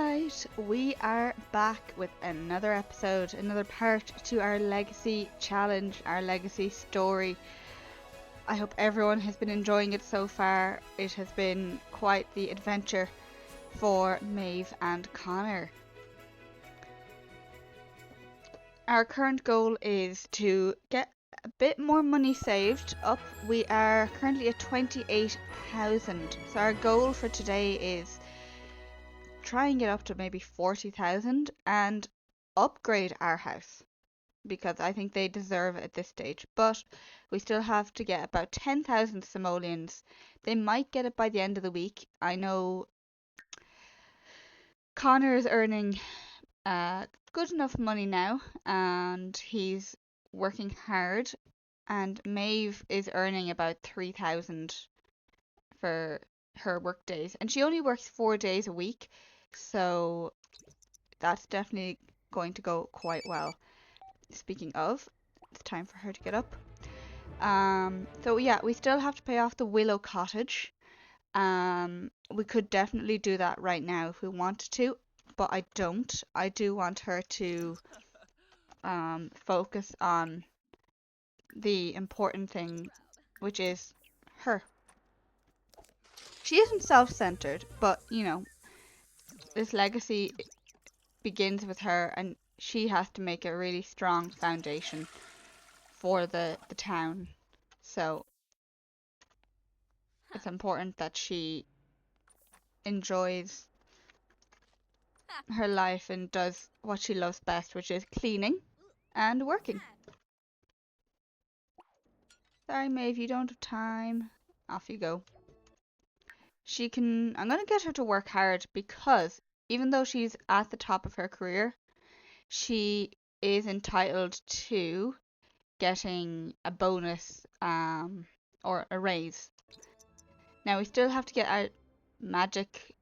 Alright, we are back with another episode, another part to our legacy challenge, our legacy story. I hope everyone has been enjoying it so far. It has been quite the adventure for Méabh and Connor. Our current goal is to get a bit more money saved up. We are currently at 28,000. So our goal for today is try and get up to maybe 40,000 and upgrade our house, because I think they deserve it at this stage. But we still have to get about 10,000 simoleons. They might get it by the end of the week. I know Connor is earning good enough money now and he's working hard, and Méabh is earning about 3,000 for her work days, and she only works 4 days a week, so that's definitely going to go quite well. Speaking of, it's time for her to get up. So yeah, we still have to pay off the Willow Cottage. We could definitely do that right now if we wanted to, but I don't. I do want her to focus on the important thing, which is her. She isn't self-centered, but you know, this legacy begins with her, and she has to make a really strong foundation for the town. So it's important that she enjoys her life and does what she loves best, which is cleaning and working. Sorry, Maeve, you don't have time. Off you go. I'm gonna get her to work hard, because even though she's at the top of her career, she is entitled to getting a bonus or a raise. Now we still have to get our logic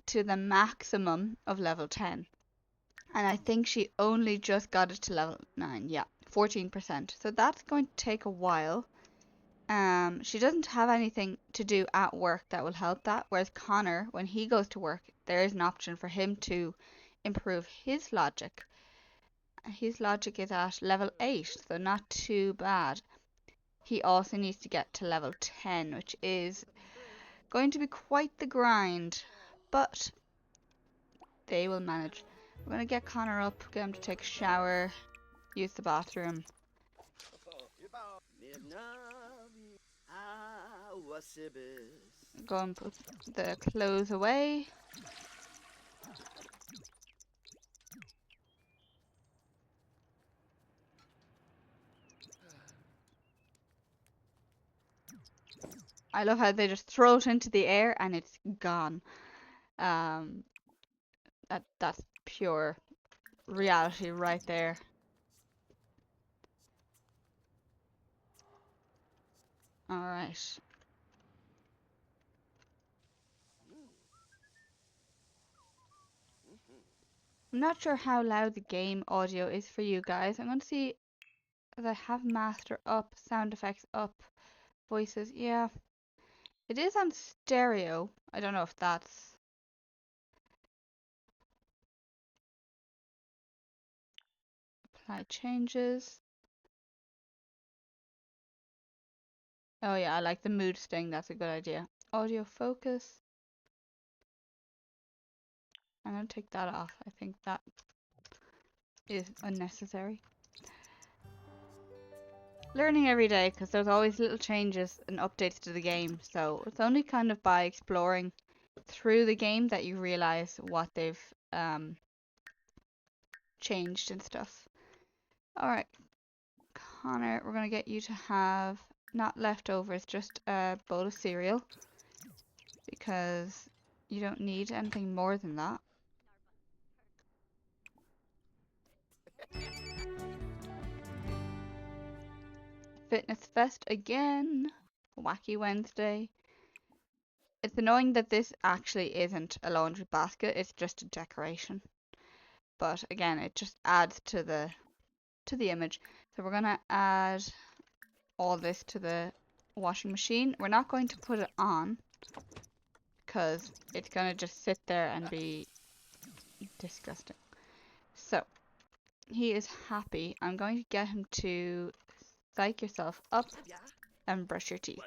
to the maximum of level 10. And I think she only just got it to level 9. Yeah, 14%. So that's going to take a while. She doesn't have anything to do at work that will help that. Whereas Connor, when he goes to work, there is an option for him to improve his logic. His logic is at level 8, so not too bad. He also needs to get to level 10, which is going to be quite the grind, but they will manage. We're going to get Connor up, get him to take a shower, use the bathroom. Go and put the clothes away. I love how they just throw it into the air and it's gone. That's pure reality right there. Alright. I'm not sure how loud the game audio is for you guys. I'm going to see if I have master up, sound effects up, voices. Yeah, it is on stereo. I don't know if that's... Apply changes. Oh yeah, I like the mood sting. That's a good idea. Audio focus. I'm going to take that off. I think that is unnecessary. Learning every day, because there's always little changes and updates to the game, so it's only kind of by exploring through the game that you realize what they've changed and stuff. Alright, Connor, we're going to get you to have not leftovers, just a bowl of cereal, because you don't need anything more than that. Fitness Fest again. Wacky Wednesday. It's annoying that this actually isn't a laundry basket, it's just a decoration. But again, it just adds to the image. So we're gonna add all this to the washing machine. We're not going to put it on because it's going to just sit there and be disgusting. So, he is happy. I'm going to get him to psych yourself up and brush your teeth.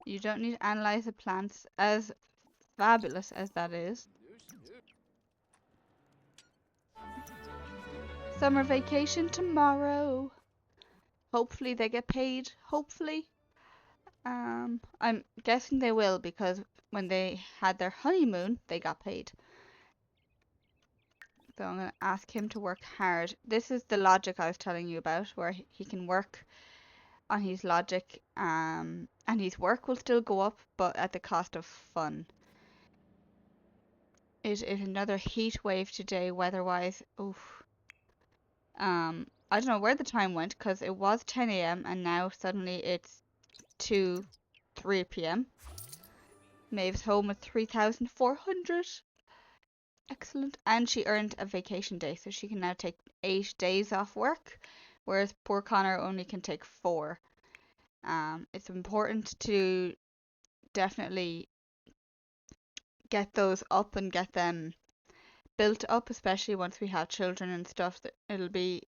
You don't need to analyze the plants, as fabulous as that is. Summer vacation tomorrow. Hopefully they get paid. Hopefully. I'm guessing they will, because when they had their honeymoon, they got paid. So I'm going to ask him to work hard. This is the logic I was telling you about, where he can work on his logic, and his work will still go up, but at the cost of fun. It is another heat wave today, weather-wise. Oof. I don't know where the time went, because it was 10 a.m. and now suddenly it's 3 p.m. Maeve's home with 3,400. Excellent. And she earned a vacation day, so she can now take 8 days off work, whereas poor Connor only can take 4. It's important to definitely get those up and get them built up, especially once we have children and stuff. That it'll be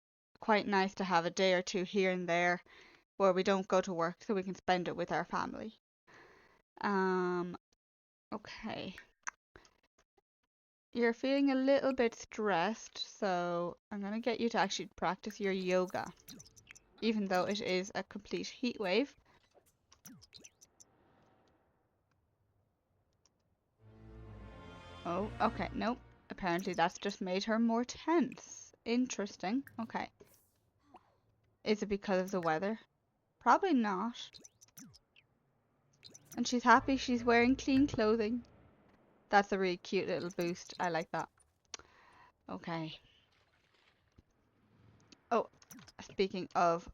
quite nice to have a day or two here and there where we don't go to work, so we can spend it with our family. Okay. You're feeling a little bit stressed, so I'm gonna get you to actually practice your yoga, even though it is a complete heat wave. Oh, okay, nope. Apparently that's just made her more tense. Interesting. Okay. Is it because of the weather? Probably not. And she's happy she's wearing clean clothing. That's a really cute little boost. I like that. Okay. Oh, speaking of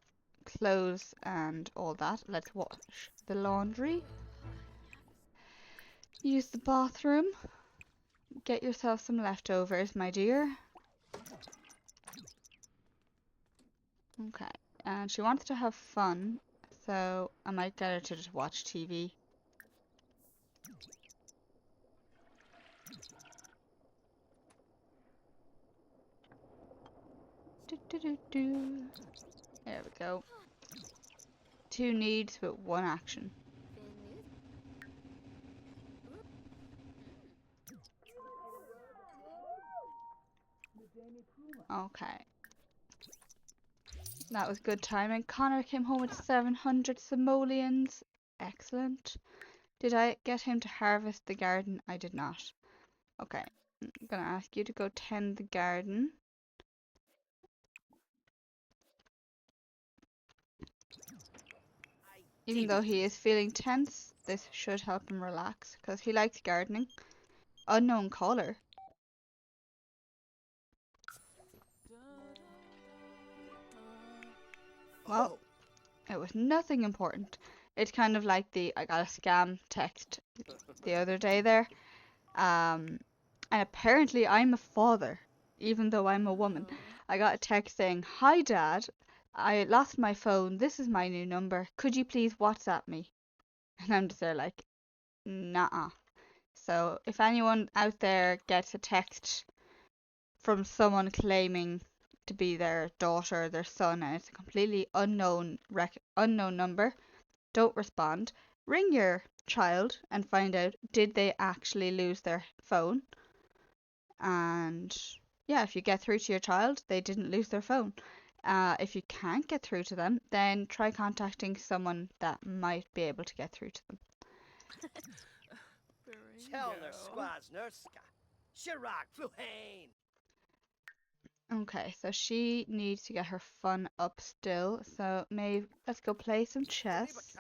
clothes and all that, let's wash the laundry. Use the bathroom. Get yourself some leftovers, my dear. Okay. And she wants to have fun, so I might get her to just watch TV. There we go. 2 needs but 1 action. Okay. That was good timing. Connor came home with 700 simoleons. Excellent. Did I get him to harvest the garden? I did not. Okay. I'm gonna ask you to go tend the garden. Even though he is feeling tense, this should help him relax, because he likes gardening. Unknown caller. Well, it was nothing important. It's kind of like I got a scam text the other day there. And apparently I'm a father, even though I'm a woman. I got a text saying, "Hi Dad, I lost my phone. This is my new number. Could you please WhatsApp me?" And I'm just there like, nah. So if anyone out there gets a text from someone claiming to be their daughter, their son, and it's a completely unknown number, don't respond. Ring your child and find out, did they actually lose their phone? And yeah, if you get through to your child, they didn't lose their phone. If you can't get through to them, then try contacting someone that might be able to get through to them. Okay, so she needs to get her fun up still. So Maeve, let's go play some chess.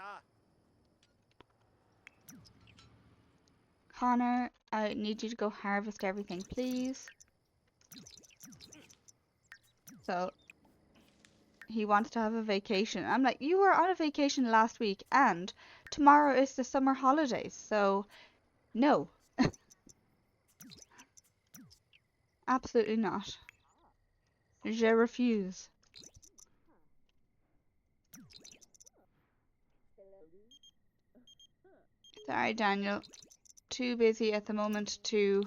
Connor, I need you to go harvest everything, please. So he wants to have a vacation. I'm like, you were on a vacation last week, and tomorrow is the summer holidays, so no. Absolutely not. Je refuse. Sorry, Daniel. Too busy at the moment to...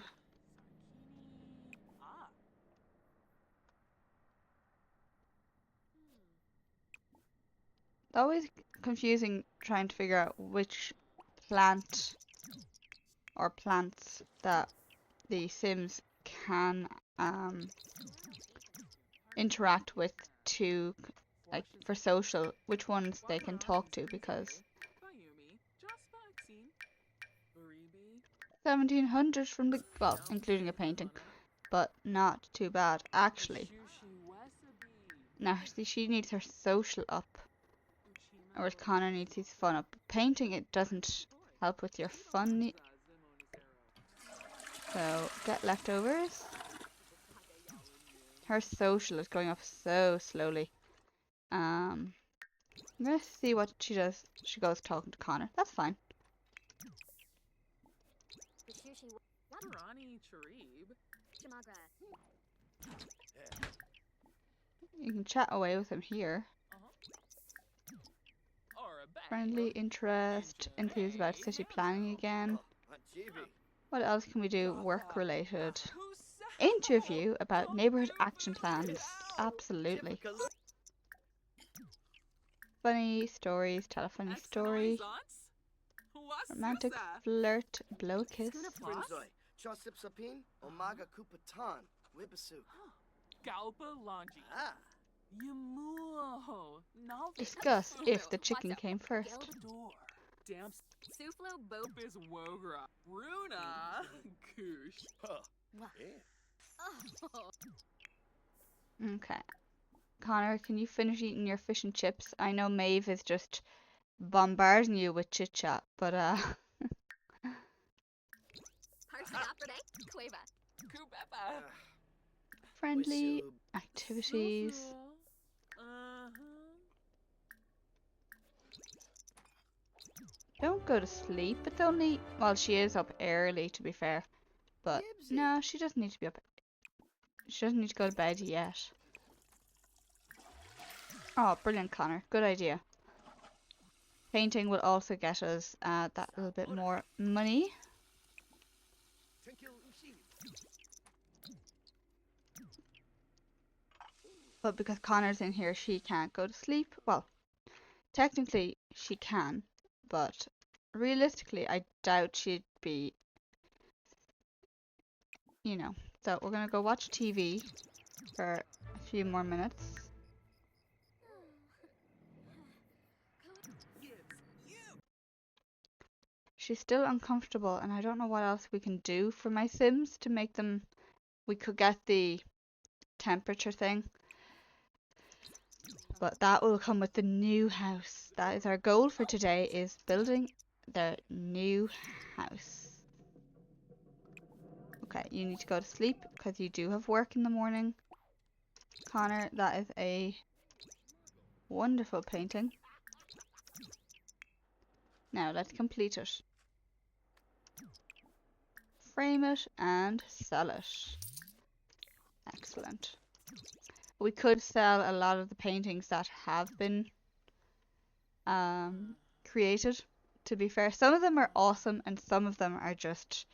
Always confusing trying to figure out which plant or plants that the Sims can interact with to, like, for social, which ones they can talk to, because 1700 from the, well, including a painting, but not too bad actually. Now see, she needs her social up, whereas Connor needs his fun up. Painting, it doesn't help with your fun. So get leftovers. Her social is going up so slowly. I'm gonna see what she does. She goes talking to Connor. That's fine. You can chat away with him here. Friendly interest, enthused about city planning again. What else can we do work related? Interview about neighborhood action plans. Absolutely. Funny stories, tell a funny story. Romantic flirt, blow kiss. Discuss if the chicken came first. Okay. Connor, can you finish eating your fish and chips? I know Maeve is just bombarding you with chit chat, but friendly activities. Don't go to sleep. It's only, well, she is up early to be fair, but no, she doesn't need to be up. She doesn't need to go to bed yet. Oh, brilliant, Connor. Good idea. Painting will also get us that little bit more money. But because Connor's in here, she can't go to sleep. Well, technically she can, but realistically I doubt she'd be, you know. So we're gonna go watch TV for a few more minutes. She's still uncomfortable, and I don't know what else we can do for my Sims to make them... We could get the temperature thing, but that will come with the new house. That is our goal for today, is building the new house. Okay, you need to go to sleep because you do have work in the morning. Connor, that is a wonderful painting. Now let's complete it. Frame it and sell it. Excellent. We could sell a lot of the paintings that have been created, to be fair. Some of them are awesome and some of them are just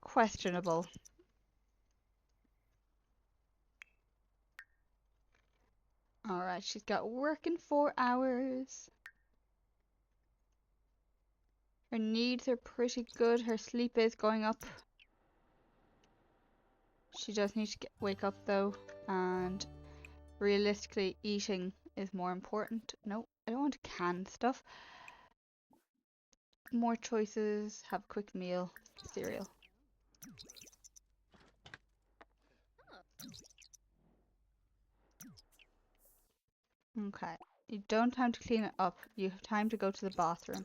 questionable. Alright, she's got work in 4 hours. Her needs are pretty good. Her sleep is going up. She does need to wake up though, and realistically eating is more important. No, I don't want to can stuff. More choices, have a quick meal, cereal. Okay, you don't have time to clean it up, you have time to go to the bathroom.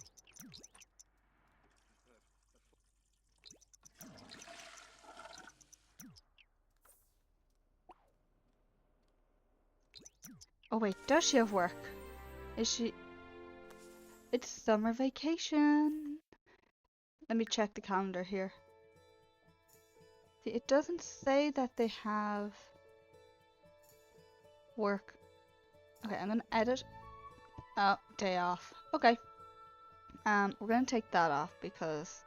Oh wait, does she have work? Is she... It's summer vacation. Let me check the calendar here. See, it doesn't say that they have Work. Okay, I'm gonna edit. Oh, day off. Okay. We're gonna take that off because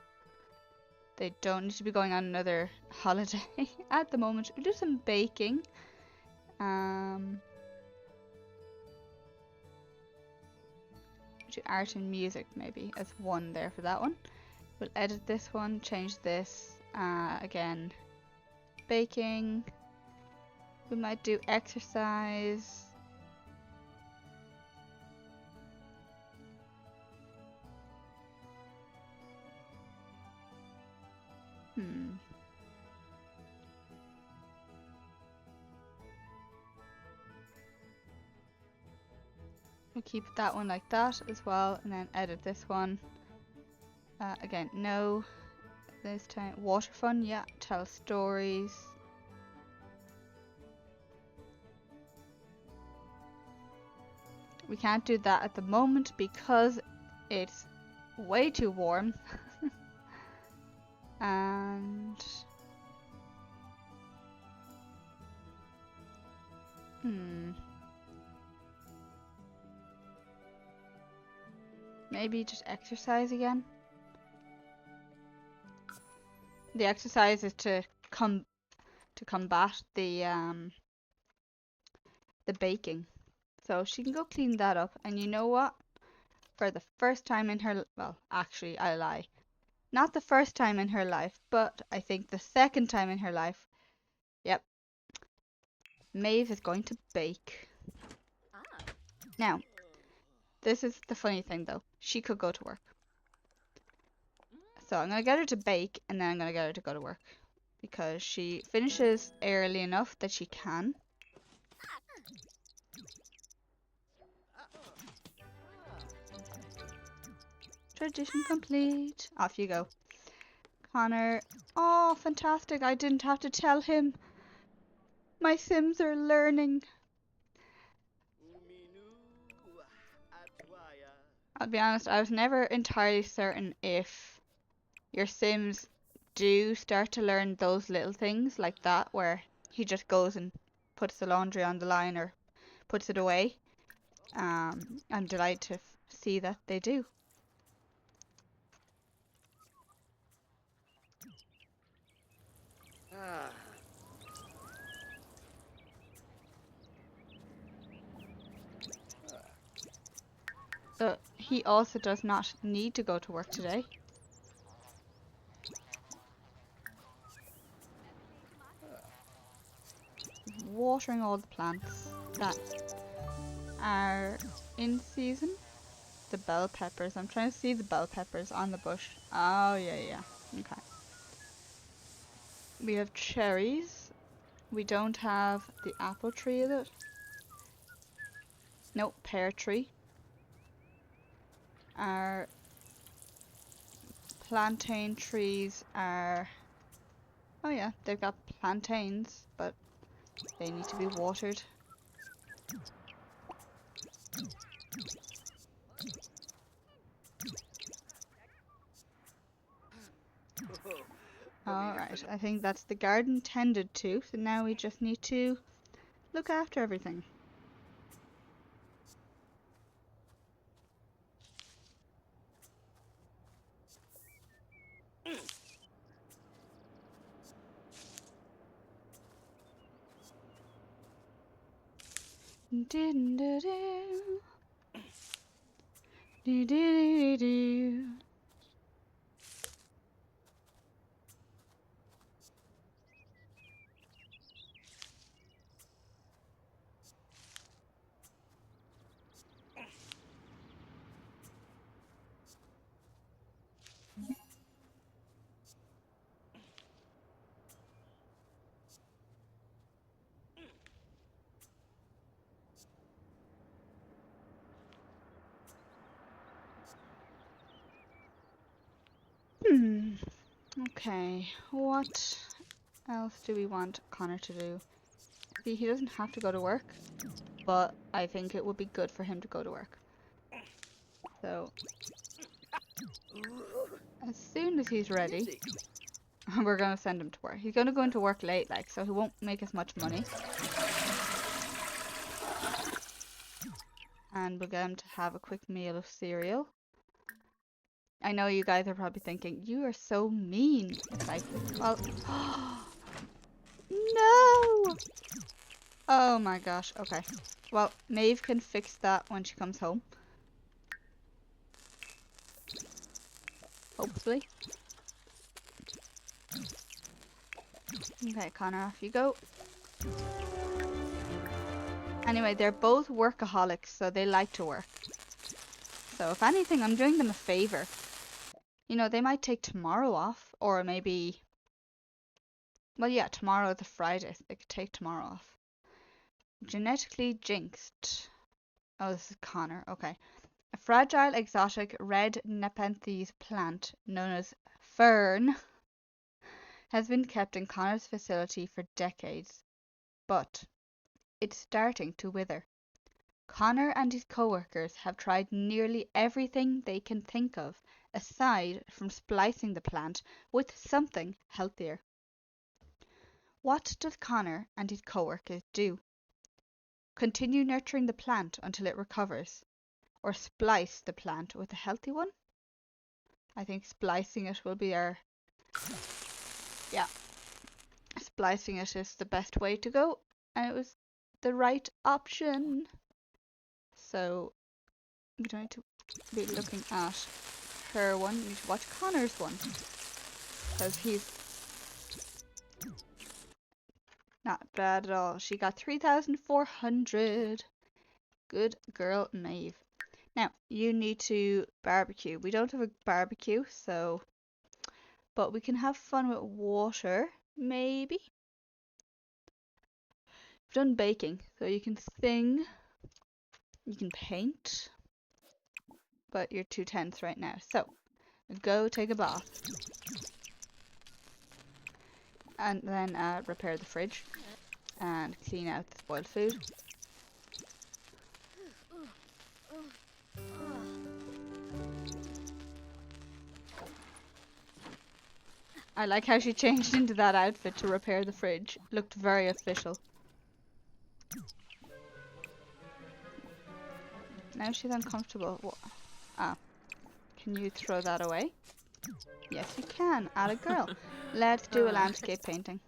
they don't need to be going on another holiday at the moment. We'll do some baking. Do art and music maybe as one there for that one. We'll edit this one, change this. Again, baking. We might do exercise. We'll keep that one like that as well, and then edit this one. Again, no. This time, water fun, yeah. Tell stories. We can't do that at the moment because it's way too warm. And maybe just exercise again. The exercise is to combat the baking. So she can go clean that up, and you know what? For the first time in her, well, actually, I lie. Not the first time in her life, but I think the second time in her life. Yep. Maeve is going to bake. Now, this is the funny thing though. She could go to work. So I'm going to get her to bake, and then I'm going to get her to go to work. Because she finishes early enough that she can. Tradition complete. Off you go. Connor. Oh, fantastic. I didn't have to tell him. My Sims are learning. I'll be honest, I was never entirely certain if your Sims do start to learn those little things like that, where he just goes and puts the laundry on the line or puts it away. I'm delighted to see that they do. So he also does not need to go to work today. Watering all the plants that are in season. The bell peppers. I'm trying to see the bell peppers on the bush. Oh, yeah. Okay. We have cherries. We don't have the apple tree, is it? Nope, pear tree. Our plantain trees are... Oh yeah, they've got plantains, but they need to be watered. Alright, I think that's the garden tended to, so now we just need to look after everything. Okay, what else do we want Connor to do? See, he doesn't have to go to work, but I think it would be good for him to go to work. So, as soon as he's ready, we're going to send him to work. He's going to go into work late, like, so he won't make as much money. And we'll get him to have a quick meal of cereal. I know you guys are probably thinking, you are so mean. It's like, well, no! Oh my gosh, okay. Well, Maeve can fix that when she comes home. Hopefully. Okay, Connor, off you go. Anyway, they're both workaholics, so they like to work. So if anything, I'm doing them a favor. You know, they might take tomorrow off, or maybe... Well, yeah, tomorrow is a Friday, so they could take tomorrow off. Genetically jinxed. Oh, this is Connor, okay. A fragile exotic red nepenthes plant known as fern has been kept in Connor's facility for decades, but it's starting to wither. Connor and his co-workers have tried nearly everything they can think of, aside from splicing the plant with something healthier. What does Connor and his co-workers do? Continue nurturing the plant until it recovers, or splice the plant with a healthy one? I think splicing it will be our... Yeah. Splicing it is the best way to go, and it was the right option. So we don't need to be looking at her one, we need to watch Connor's one, because he's not bad at all. She got 3,400. Good girl, Maeve. Now, you need to barbecue. We don't have a barbecue, so... But we can have fun with water, maybe. We've done baking, so you can sing, you can paint, but you're 2/10 right now. So, go take a bath. And then repair the fridge and clean out the spoiled food. I like how she changed into that outfit to repair the fridge. Looked very official. Now she's uncomfortable. What? Ah. Can you throw that away? Yes, you can. Atta girl. Let's do a landscape painting.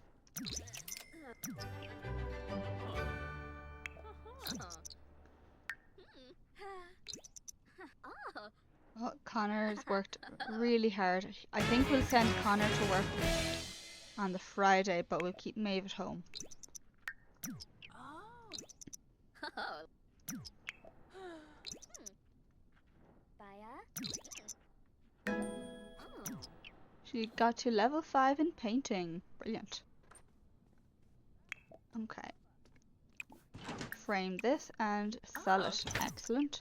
Oh, Connor has worked really hard. I think we'll send Connor to work on the Friday, but we'll keep Maeve at home. She got to level 5 in painting. Brilliant. Okay. Frame this and sell it. Excellent.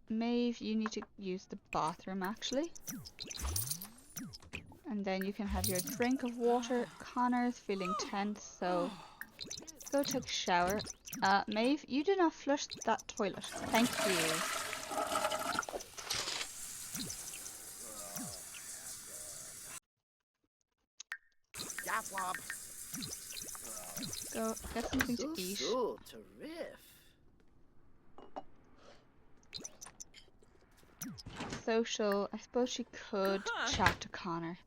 Maeve, you need to use the bathroom actually. And then you can have your drink of water. Connor's feeling tense, so go take a shower. Maeve, you did not flush that toilet. Thank you. Go get something to eat. Social. I suppose she could chat to Connor.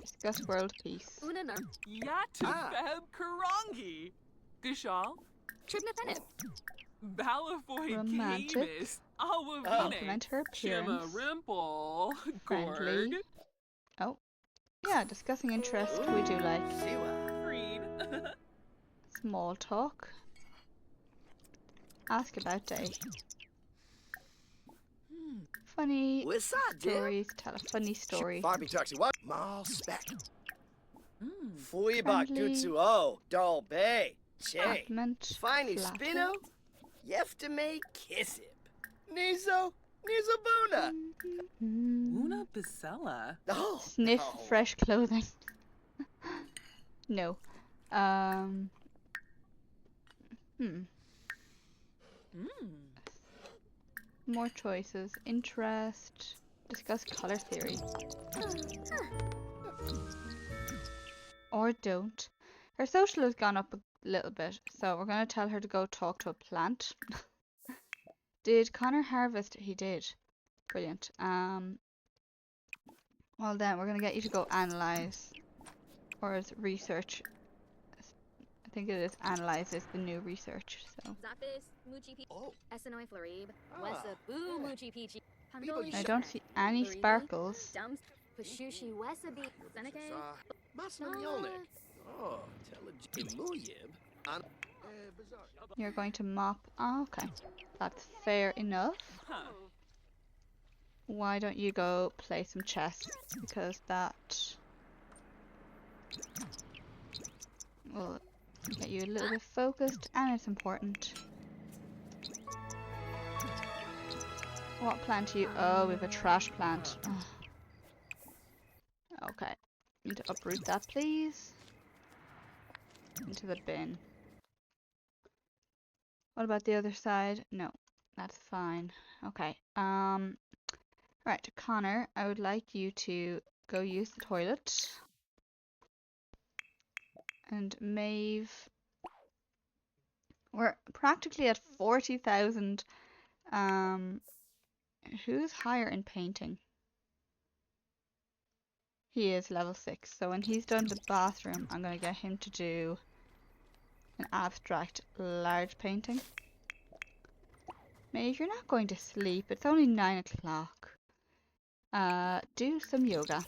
Discuss world peace. Yatufeb Karangi. Gishal. Balafoy Romantic. Camus. Awavine. Compliment her Shima appearance. Rimple. Friendly. Gorg. Oh. Yeah, discussing interest we do like. Freed. Small talk. Ask about day. Funny stories. Tell a funny story. Friendly. Compliment. Flatter. Una Basella. Sniff fresh clothing. No. More choices. Interest. Discuss color theory. Or don't. Her social has gone up little bit. So we're going to tell her to go talk to a plant. Did Connor harvest? He did. Brilliant. Well then, we're going to get you to go analyze. Or is research? I think it is analyze is the new research. So Oh. I don't see any sparkles. Oh, You're going to mop. Oh, okay. That's fair enough. Huh. Why don't you go play some chess? Because that will get you a little bit focused and it's important. What plant are you? Oh, we have a trash plant. Ugh. Okay. Need to uproot that, please. Into the bin. What about the other side? No, that's fine. Okay. Right, Connor, I would like you to go use the toilet. And Maeve, we're practically at 40,000. Who's higher in painting? He is level 6. So when he's done the bathroom, I'm going to get him to do an abstract large painting. Maeve, you're not going to sleep. It's only 9 o'clock. Do some yoga.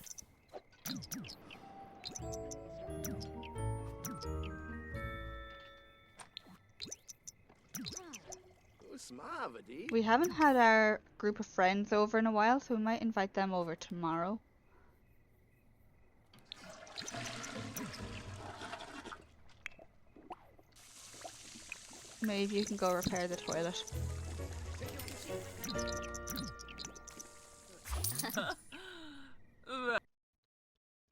We haven't had our group of friends over in a while, so we might invite them over tomorrow. Maybe you can go repair the toilet.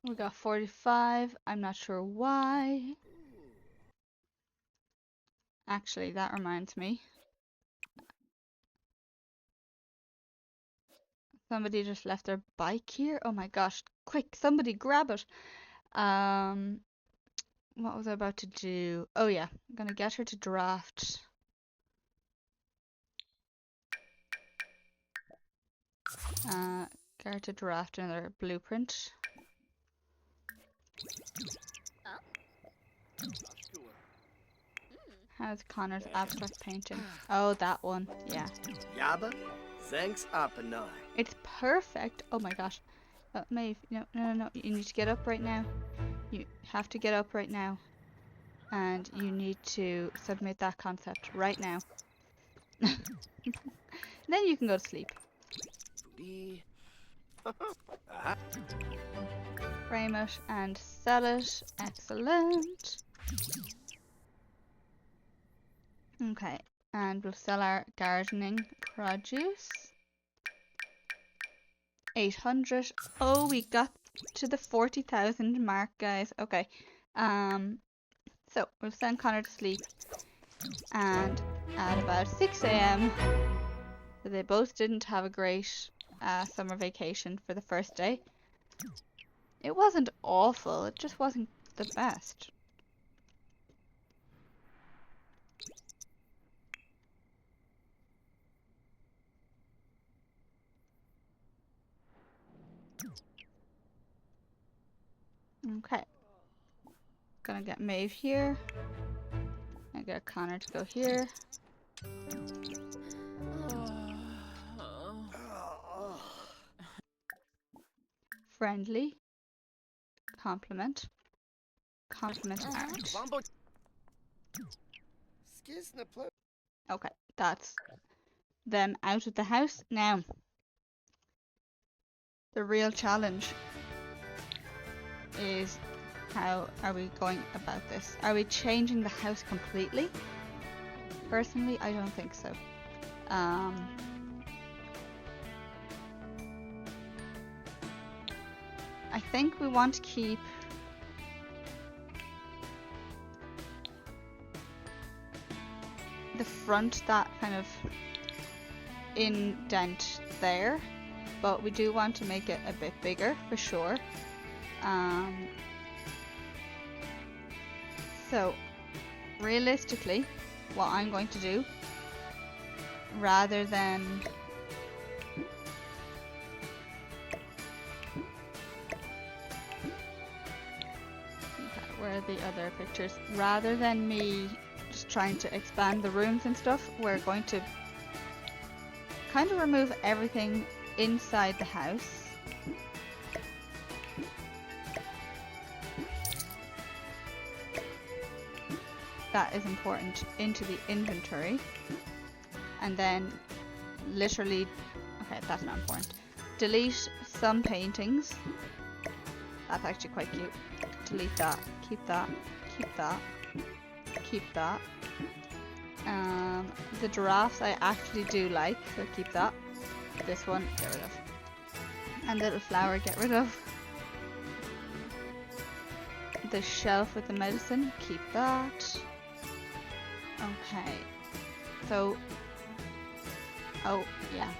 We got 45. I'm not sure why. Actually, that reminds me. Somebody just left their bike here. Oh my gosh. Quick, somebody grab it. What was I about to do? Oh yeah, I'm gonna get her to draft. Get her to draft another blueprint. How's Connor's abstract painting? Oh, that one. Yeah. Yaba, thanks Apanai. It's perfect. Oh my gosh. Maeve, no. You need to get up right now. You have to get up right now. And you need to submit that concept right now. Then you can go to sleep. Frame it and sell it. Excellent. Okay, and we'll sell our gardening produce. 800. Oh, we got to the 40,000 mark, guys. Okay. So we'll send Connor to sleep, and at about 6 a.m. they both didn't have a great summer vacation for the first day. It wasn't awful, it just wasn't the best. Okay. Gonna get Maeve here. I get Connor to go here. Friendly. Compliment. Compliment art. Okay, that's them out of the house. Now, the real challenge is how are we going about this? Are we changing the house completely? Personally, I don't think so. I think we want to keep the front, that kind of indent there, but we do want to make it a bit bigger for sure. So realistically, what I'm going to do, rather than where are the other pictures? Rather than me just trying to expand the rooms and stuff, we're going to kind of remove everything inside the house. That is important into the inventory. And then literally, okay, that's not important. Delete some paintings. That's actually quite cute. Delete that, keep that, keep that, keep that. The giraffes I actually do like, so keep that. This one, get rid of. And the little flower, get rid of. The shelf with the medicine, keep that. Okay. So, oh, yeah.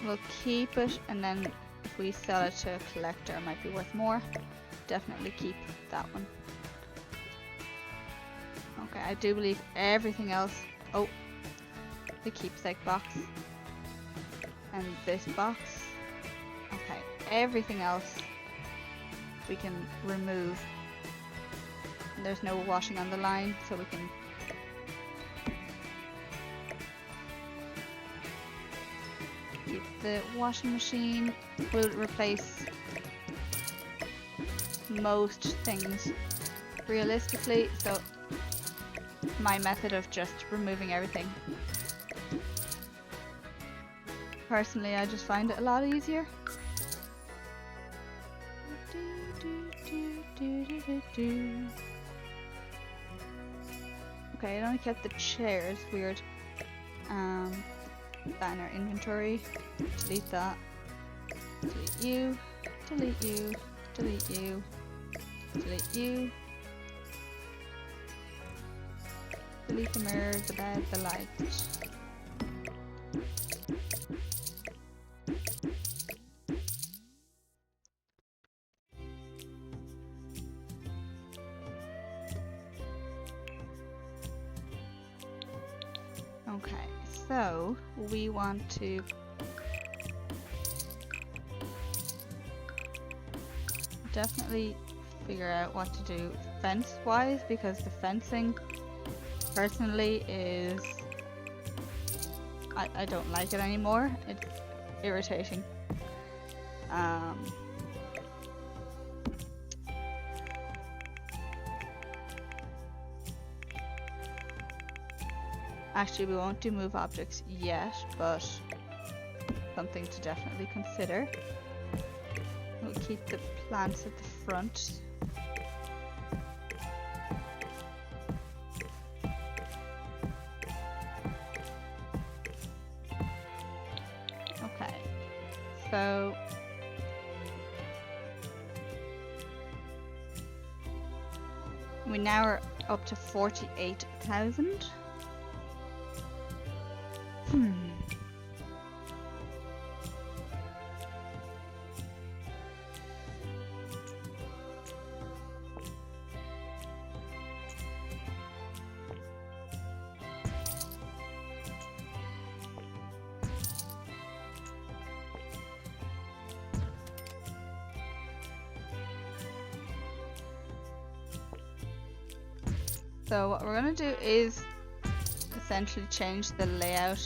We'll keep it, and then if we sell it to a collector, it might be worth more. Definitely keep that one. Okay, I do believe everything else. Oh, the keepsake box. And this box. Okay, everything else we can remove. And there's no washing on the line, so we can keep the washing machine. We'll replace most things realistically, so my method of just removing everything. Personally, I just find it a lot easier. Okay, it only kept the chairs, weird. That in our inventory. Delete that. Delete you. Delete you. Delete you. Delete you. Delete the mirror, the bed, the light. Okay, so we want to definitely figure out what to do fence-wise, because the fencing personally is I don't like it anymore. It's irritating. Actually, we won't do move objects yet, but something to definitely consider. We'll keep the plants at the front. Okay, so we now are up to 48,000. So what we're going to do is essentially change the layout.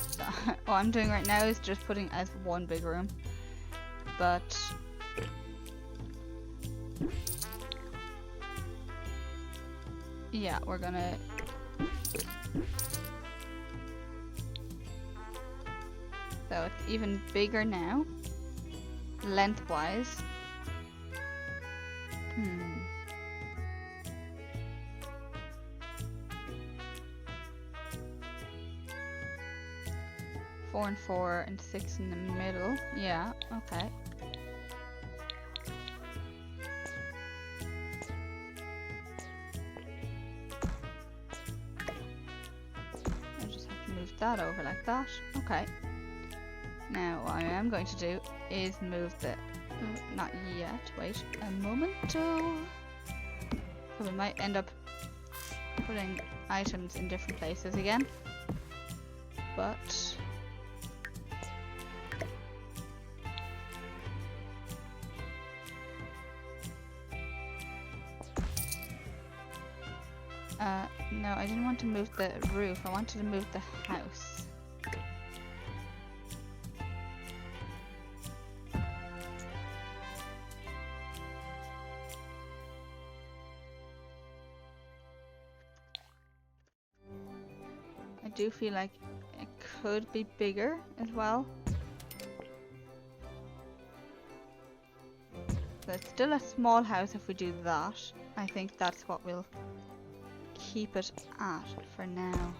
So what I'm doing right now is just putting as one big room, but yeah, we're gonna so it's even bigger now lengthwise. 4 and 4 and 6 in the middle. Yeah, okay. I just have to move that over like that. Okay. Now what I am going to do is move the Not yet. Wait a moment. So we might end up putting items in different places again. But no, I didn't want to move the roof. I wanted to move the house. I do feel like it could be bigger as well. So it's still a small house if we do that. I think that's what we'll keep it at for now.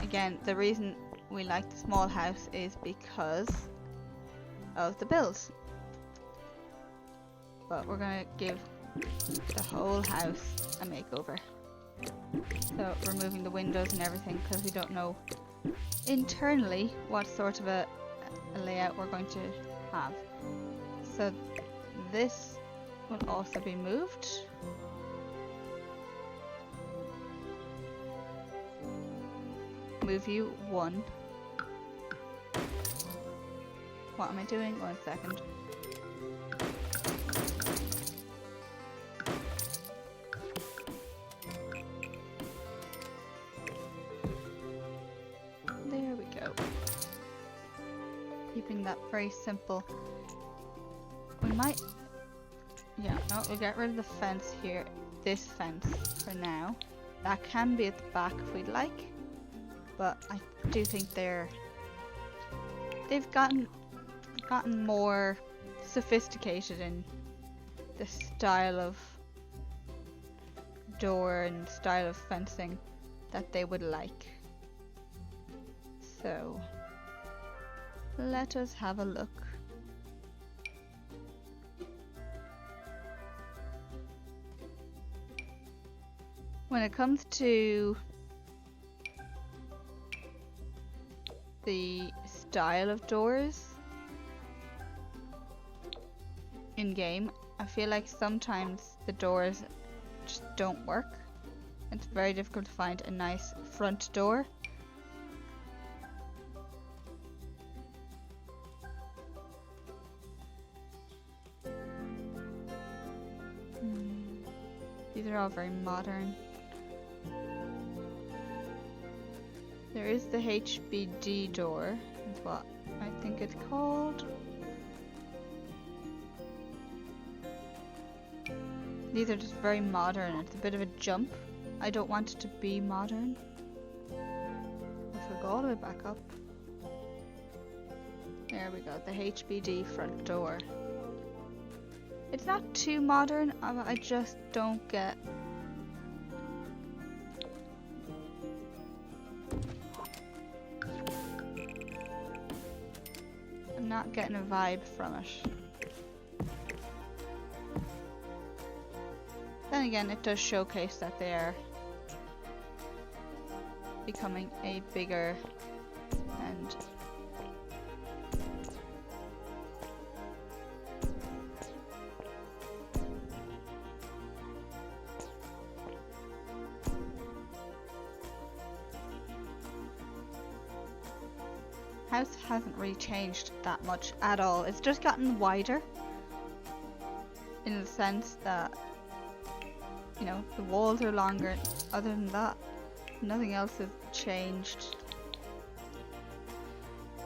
Again, the reason we like the small house is because of the bills. But we're gonna give the whole house a makeover. So removing the windows and everything because we don't know internally what sort of a layout we're going to have. So this will also be moved. Move you 1. What am I doing? 1 second. There we go. Keeping that very simple. We might... Yeah, no, we'll get rid of the fence here. This fence for now. That can be at the back if we'd like. But I do think they've gotten more sophisticated in the style of door and style of fencing that they would like. So let us have a look. When it comes to the style of doors in game, I feel like sometimes the doors just don't work. It's very difficult to find a nice front door. These are all very modern. There is the HBD door, is what I think it's called. These are just very modern. It's a bit of a jump. I don't want it to be modern. If we go all the way back up. There we go, the HBD front door. It's not too modern, I just don't get... I'm not getting a vibe from it. Then again, it does showcase that they are becoming a bigger and house hasn't really changed that much at all. It's just gotten wider in the sense that, you know, the walls are longer. Other than that, nothing else has changed.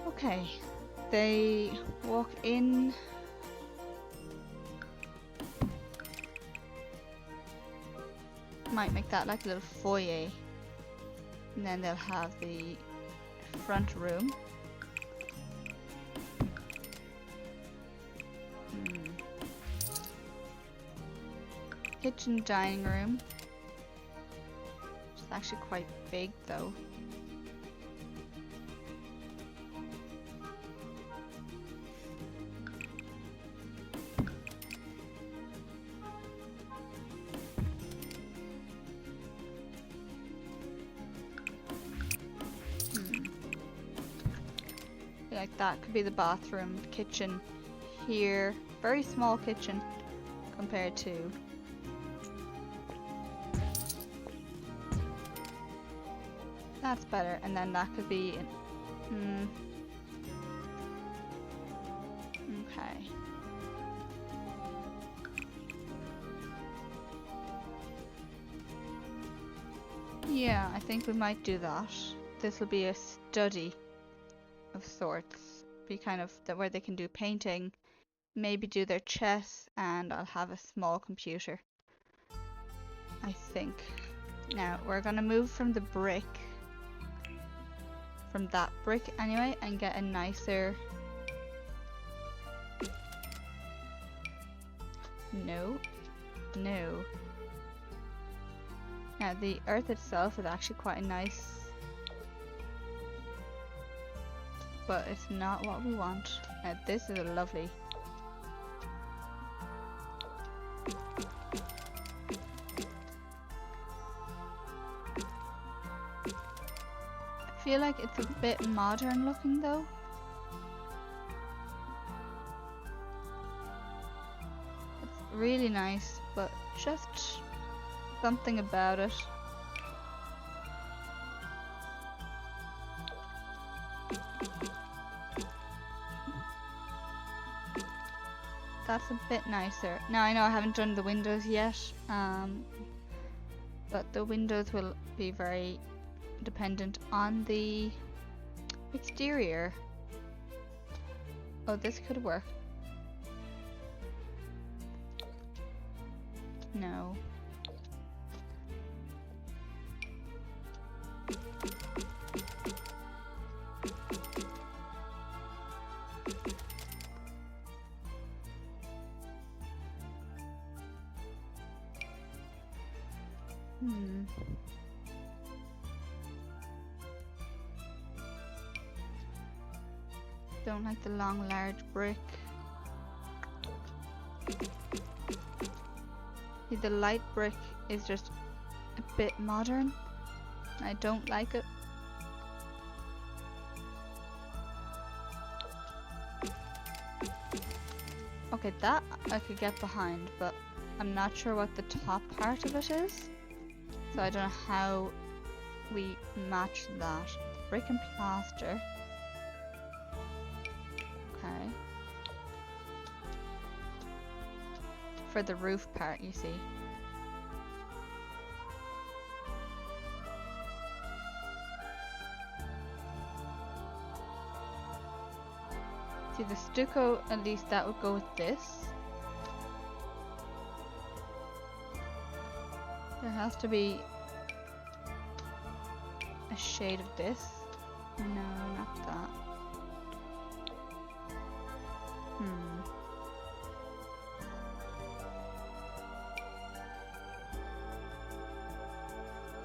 Okay, they walk in. Might make that like a little foyer, and then they'll have the front room. Kitchen dining room. It's actually quite big though. Like that could be the bathroom, kitchen here. Very small kitchen compared to... That's better, and then that could be... Okay. Yeah, I think we might do that. This will be a study of sorts. Be kind of that where they can do painting, maybe do their chess, and I'll have a small computer. I think. Now we're gonna move from the brick, from that brick anyway, and get a nicer. No. Now the earth itself is actually quite nice, but it's not what we want. Now this is lovely. I feel like it's a bit modern looking though. It's really nice, but just something about it. That's a bit nicer. Now I know I haven't done the windows yet, but the windows will be very dependent on the exterior. Oh, this could work. No. Don't like the long, large brick. See, the light brick is just a bit modern. I don't like it. Okay, that I could get behind, but I'm not sure what the top part of it is. So I don't know how we match that. Brick and plaster. Okay. For the roof part, you see. See, the stucco, at least that would go with this. There has to be a shade of this. No, not that.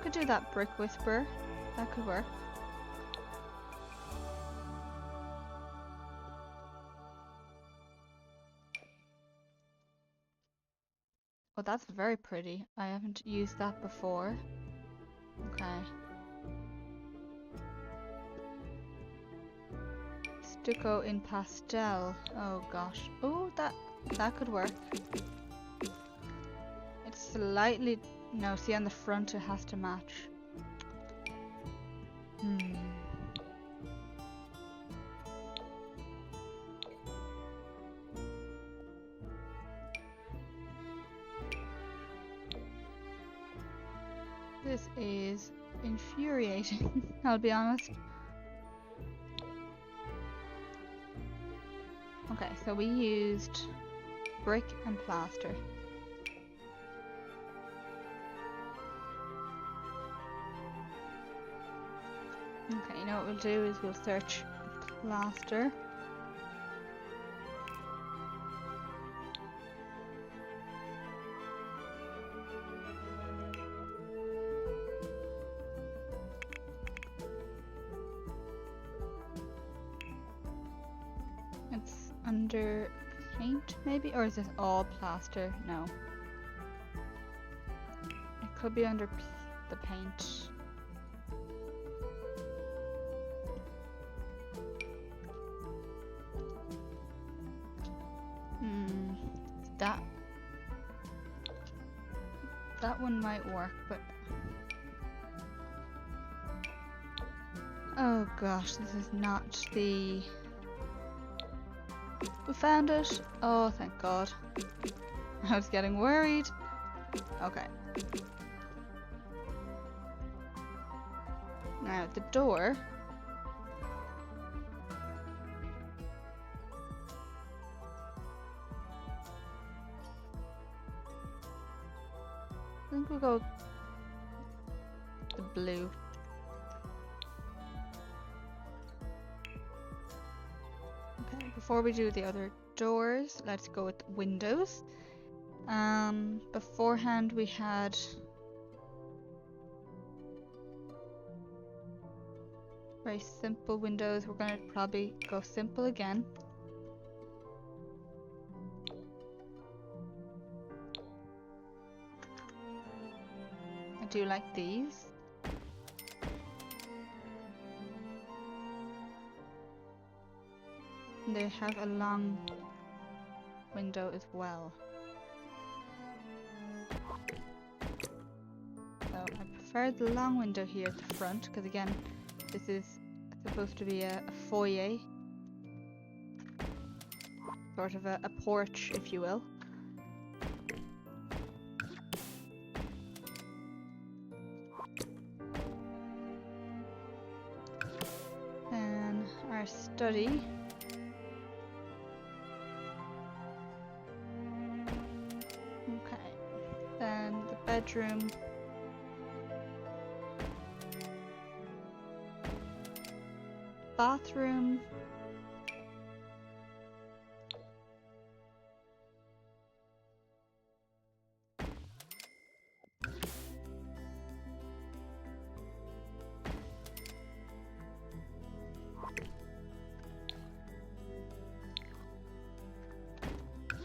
Could do that brick whisper. That could work. Oh, that's very pretty. I haven't used that before. Okay. Stucco in pastel. Oh gosh. Oh, that could work. It's slightly... No, see on the front it has to match. This is infuriating, I'll be honest. Okay, so we used brick and plaster. Okay, you know what we'll do is we'll search plaster. It's under paint maybe? Or is this all plaster? No. It could be under the paint. that one might work, but oh gosh, this is not the. We found it. Oh, thank God. I was getting worried. Okay. Now the door. I think we'll go the blue. Okay, before we do the other doors, let's go with windows. Beforehand we had very simple windows. We're gonna probably go simple again. I do like these. And they have a long window as well. So I prefer the long window here at the front because again, this is supposed to be a foyer. Sort of a porch, if you will. And our study. Okay. Then the bedroom. Bathroom.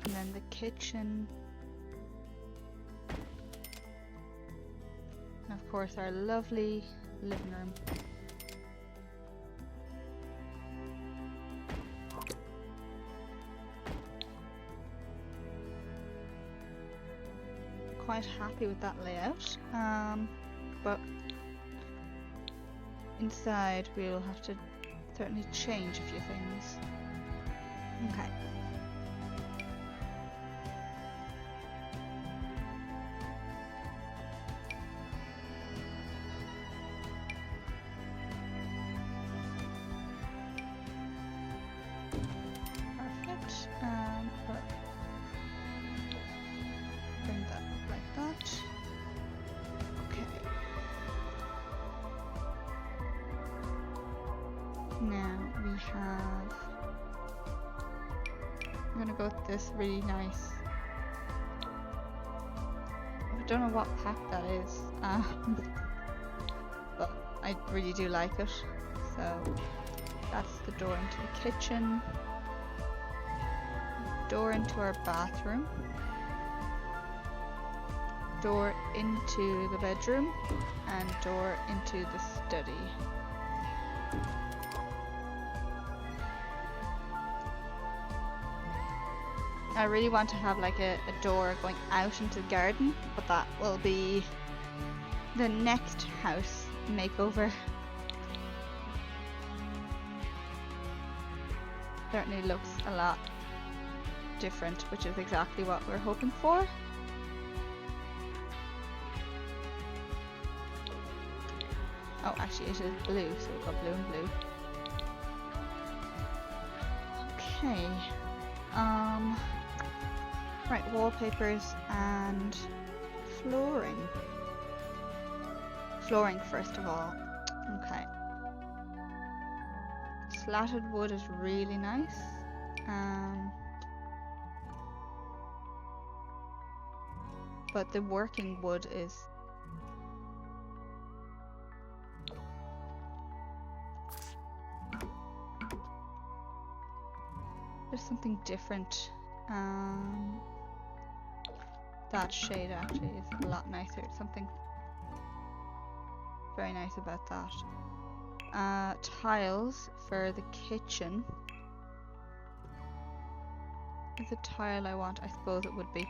And then the kitchen. And of course our lovely living room. Quite happy with that layout, but inside we'll have to certainly change a few things. Okay. Perfect. But bring that up like that. Okay. Now we have. I'm gonna go with this really nice. I don't know what pack that is, but I really do like it. So that's the door into the kitchen. Door into our bathroom. Door into the bedroom. And door into the study. I really want to have like a door going out into the garden, but that will be the next house makeover. Certainly looks a lot different, which is exactly what we're hoping for. Oh, actually it is blue, so we've got blue and blue. Okay. Right, wallpapers and flooring. Flooring first of all. Okay. Slatted wood is really nice. But the working wood is there's something different. That shade actually is a lot nicer. Something very nice about that. Tiles for the kitchen. is a tile I want. I suppose it would be.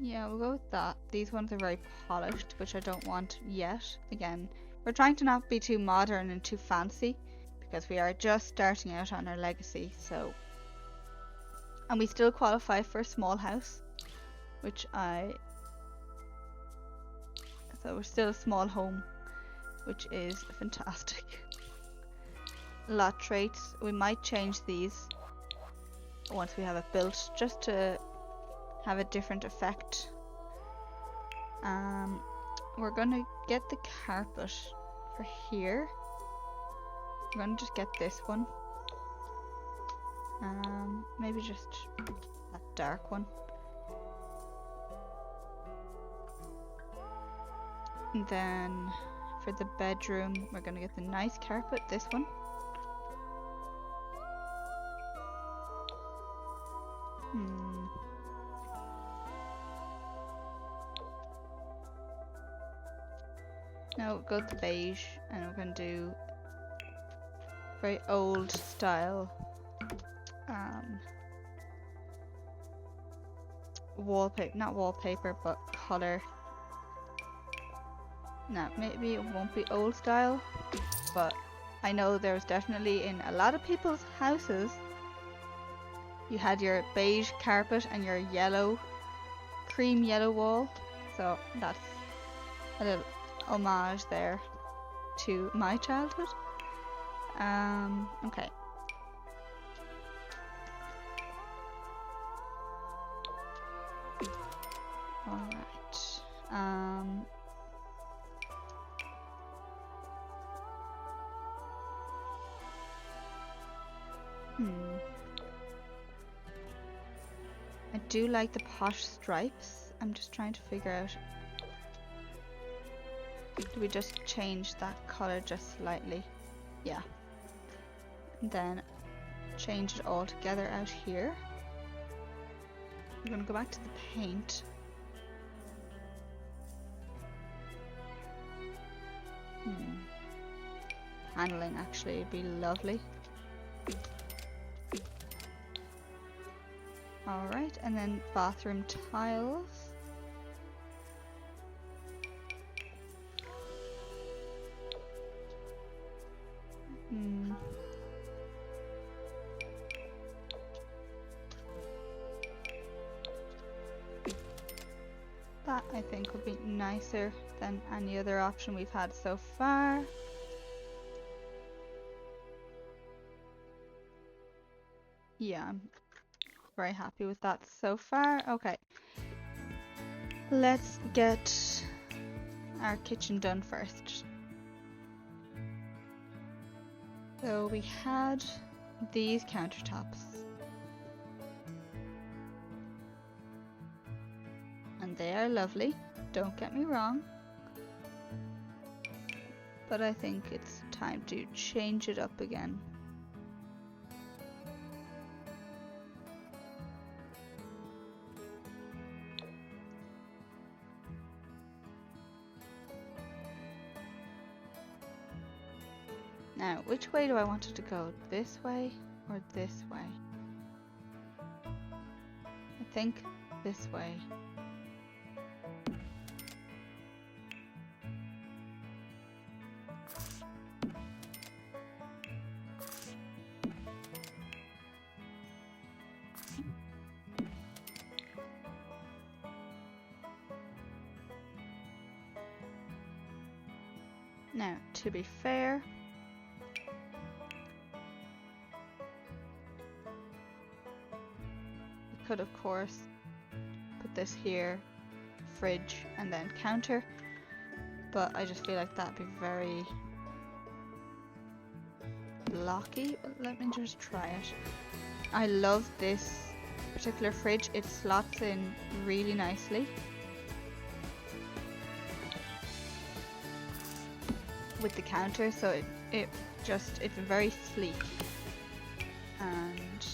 Yeah, we'll go with that. These ones are very polished, which I don't want yet. Again, we're trying to not be too modern and too fancy because we are just starting out on our legacy, so. And we still qualify for a small house, which so we're still a small home, which is fantastic. Lot traits, we might change these once we have it built, just to have a different effect. We're gonna get the carpet for here. We're gonna just get this one. Maybe just that dark one. And then for the bedroom, we're gonna get the nice carpet, this one. No, go with the beige, and we're gonna do very old style wallpaper, not wallpaper, but color. Now, maybe it won't be old style, but I know there's definitely in a lot of people's houses, you had your beige carpet and your yellow, cream yellow wall. So that's a little homage there to my childhood. Okay. Alright. I do like the posh stripes. I'm just trying to figure out. Do we just change that color just slightly? Yeah. And then change it all together out here. I'm gonna go back to the paint. Paneling actually would be lovely. Alright, and then bathroom tiles. That I think would be nicer than any other option we've had so far. Yeah, I'm very happy with that so far. Okay, let's get our kitchen done first. So we had these countertops, and they are lovely, don't get me wrong, but I think it's time to change it up again. Now, which way do I want it to go? This way or this way? I think this way. Now, to be fair, we could of course put this here, fridge, and then counter, but I just feel like that'd be very blocky. Let me just try it. I love this particular fridge, it slots in really nicely. With the counter, so it's very sleek, and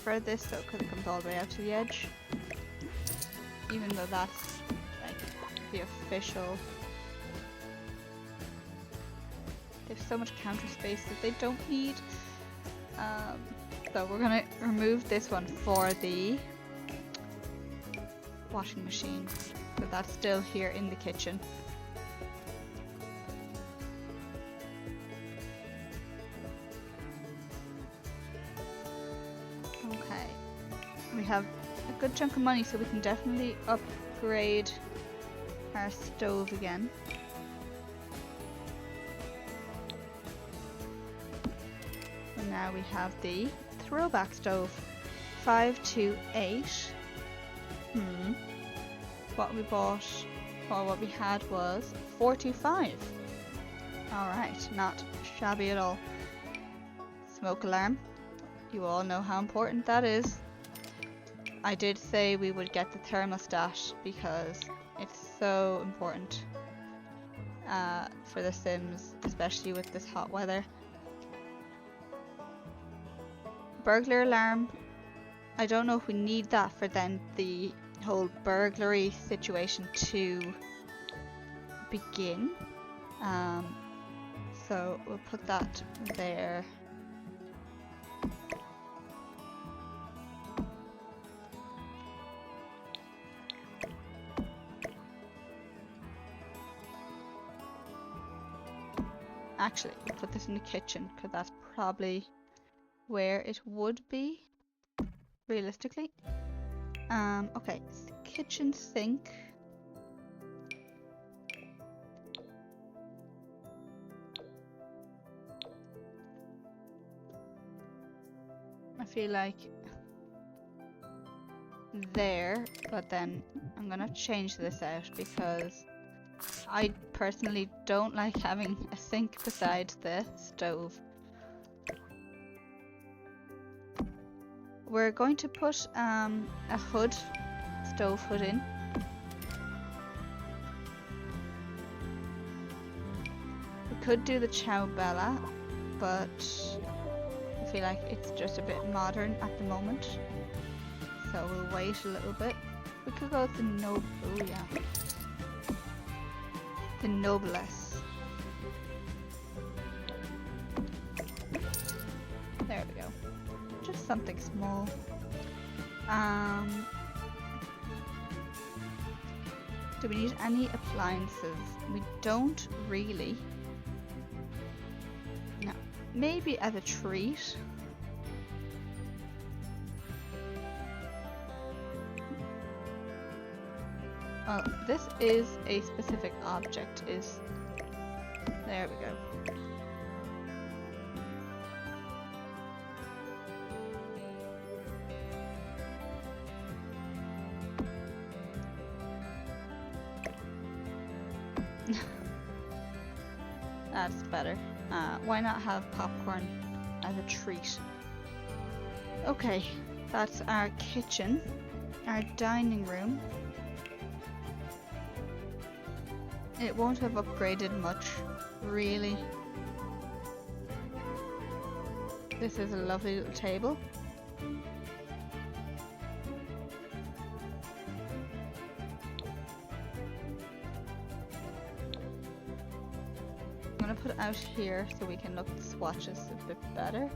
prefer this though because it comes all the way out to the edge. Even though that's like the official. They have so much counter space that they don't need. So we're gonna remove this one for the washing machine. So that's still here in the kitchen. Okay. We have a good chunk of money, so we can definitely upgrade our stove again. And now we have the throwback stove. 528. What we bought, or what we had was 425. Alright, not shabby at all. Smoke alarm. You all know how important that is. I did say we would get the thermostat because it's so important for The Sims, especially with this hot weather. Burglar alarm. I don't know if we need that for then the whole burglary situation to begin. So we'll put that there. Actually, we'll put this in the kitchen because that's probably where it would be realistically. Okay, kitchen sink. I feel like there, but then I'm gonna change this out because I personally don't like having a sink beside the stove. We're going to put a hood, stove hood in. We could do the Ciao Bella, but I feel like it's just a bit modern at the moment. So we'll wait a little bit. We could go with the Noble, oh yeah. The Noblesse. There we go. Just something small. Do we need any appliances? We don't really. No. Maybe as a treat. Well, this is a specific object, is... There we go. That's better. Why not have popcorn as a treat? Okay, that's our kitchen, our dining room. It won't have upgraded much, really. This is a lovely little table. I'm gonna put it out here so we can look at the swatches a bit better.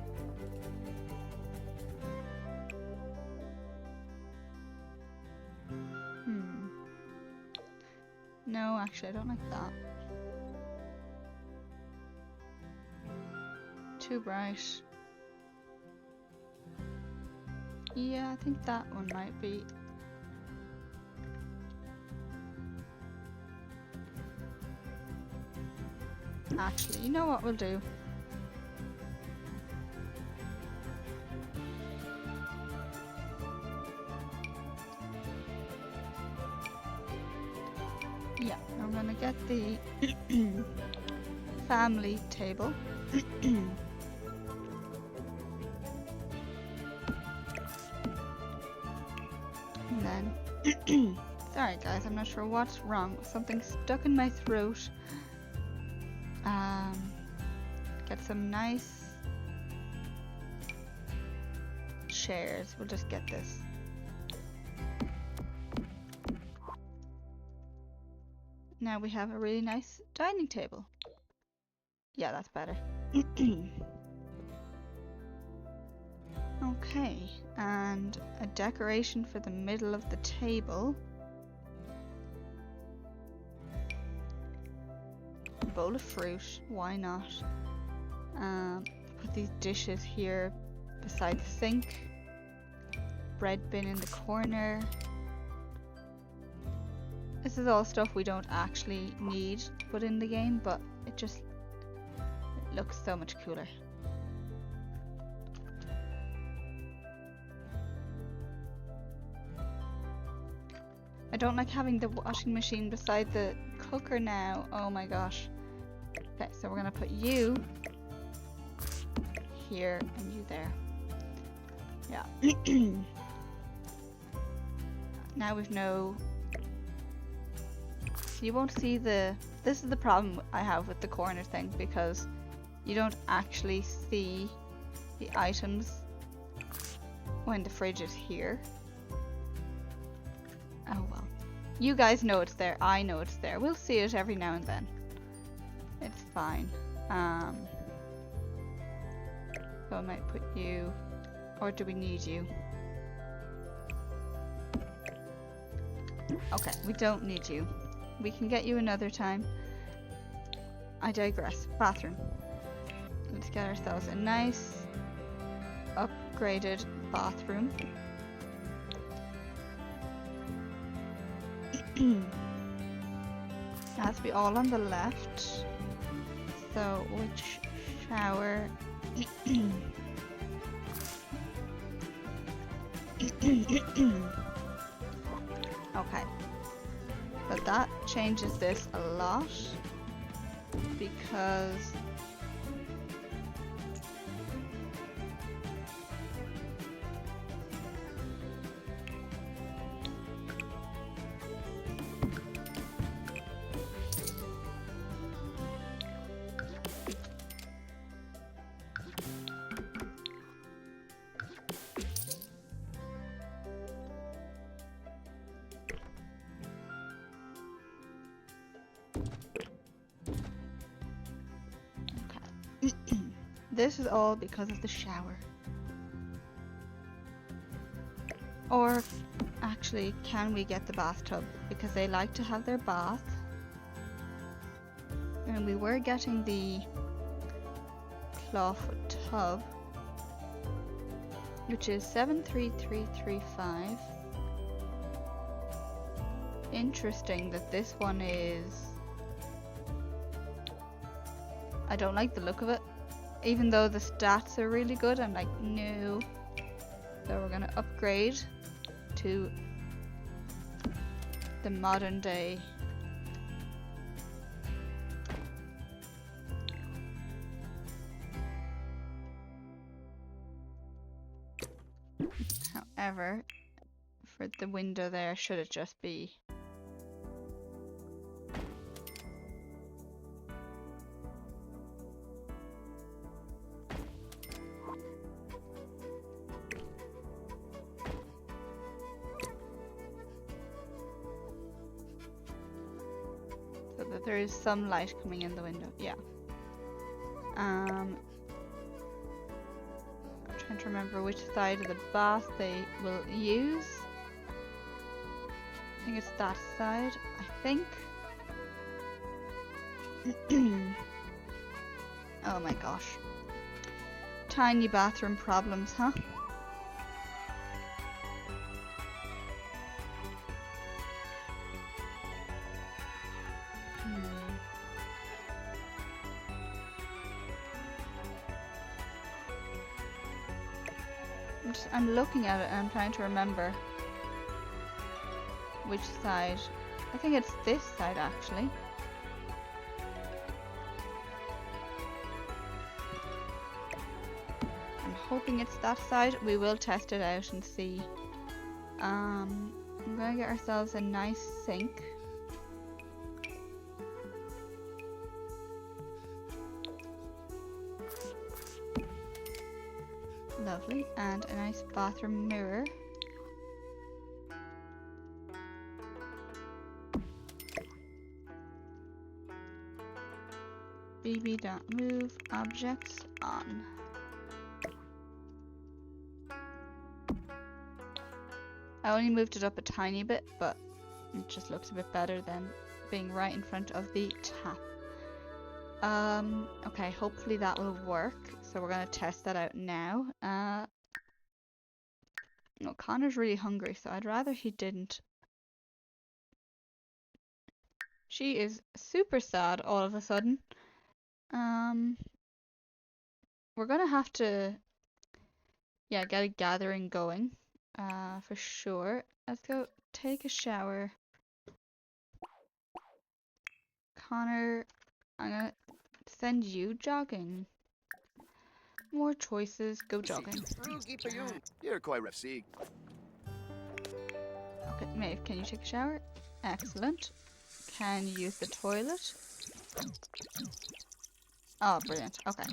No, actually I don't like that. Too bright. Yeah, I think that one might be. Actually, you know what we'll do? Yeah, I'm gonna get the family table. And then, sorry guys, I'm not sure what's wrong. Something stuck in my throat. Get some nice chairs. We'll just get this. Now we have a really nice dining table. Yeah, that's better. Okay, and a decoration for the middle of the table. A bowl of fruit, why not? Put these dishes here beside the sink. Bread bin in the corner. This is all stuff we don't actually need to put in the game, but it looks so much cooler. I don't like having the washing machine beside the cooker now. Oh my gosh. Okay, so we're gonna put you here and you there. Yeah. Now we've no... So you won't see the... This is the problem I have with the corner thing, because you don't actually see the items when the fridge is here. Oh well. You guys know it's there, I know it's there. We'll see it every now and then. It's fine. So I might put you... Or do we need you? Okay, we don't need you. We can get you another time. I digress. Bathroom. Let's get ourselves a nice upgraded bathroom. It has to be all on the left. So which shower? Okay. But that changes this a lot because this is all because of the shower. Or actually, can we get the bathtub? Because they like to have their bath. And we were getting the clawfoot tub, which is 73335. Interesting that this one is... I don't like the look of it. Even though the stats are really good, I'm like, no. So we're gonna upgrade to the modern day. However, for the window there, should it just be... so that there is some light coming in the window, yeah. I'm trying to remember which side of the bath they will use. I think it's that side, I think. Oh my gosh. Tiny bathroom problems, huh? I'm looking at it and I'm trying to remember which side. I think it's this side actually. I'm hoping it's that side. We will test it out and see. I'm gonna get ourselves a nice sink. Lovely. And a nice bathroom mirror. BB don't move. Objects on. I only moved it up a tiny bit, but it just looks a bit better than being right in front of the tap. Okay, hopefully that will work. So we're gonna test that out now. No, Connor's really hungry, so I'd rather he didn't. She is super sad all of a sudden. We're gonna have to, yeah, get a gathering going, for sure. Let's go take a shower. Connor, I'm gonna send you jogging. More choices, go jogging. Here, Koi Refsig. Okay, Maeve, can you take a shower? Excellent. Can you use the toilet? Oh, brilliant. Okay.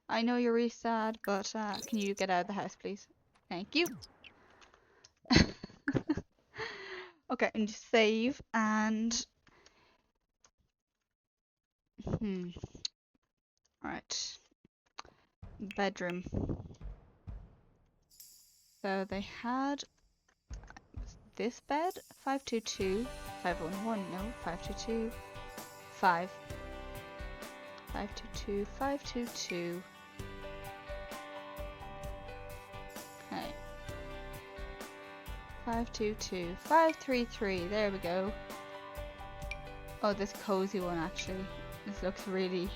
I know you're really sad, but can you get out of the house, please? Thank you. Okay, and save and Alright. Bedroom. So they had this bed, 522, 511, no, 522, 5. 522, 522. Okay. 522, 533, there we go. Oh, this cozy one actually. This looks really...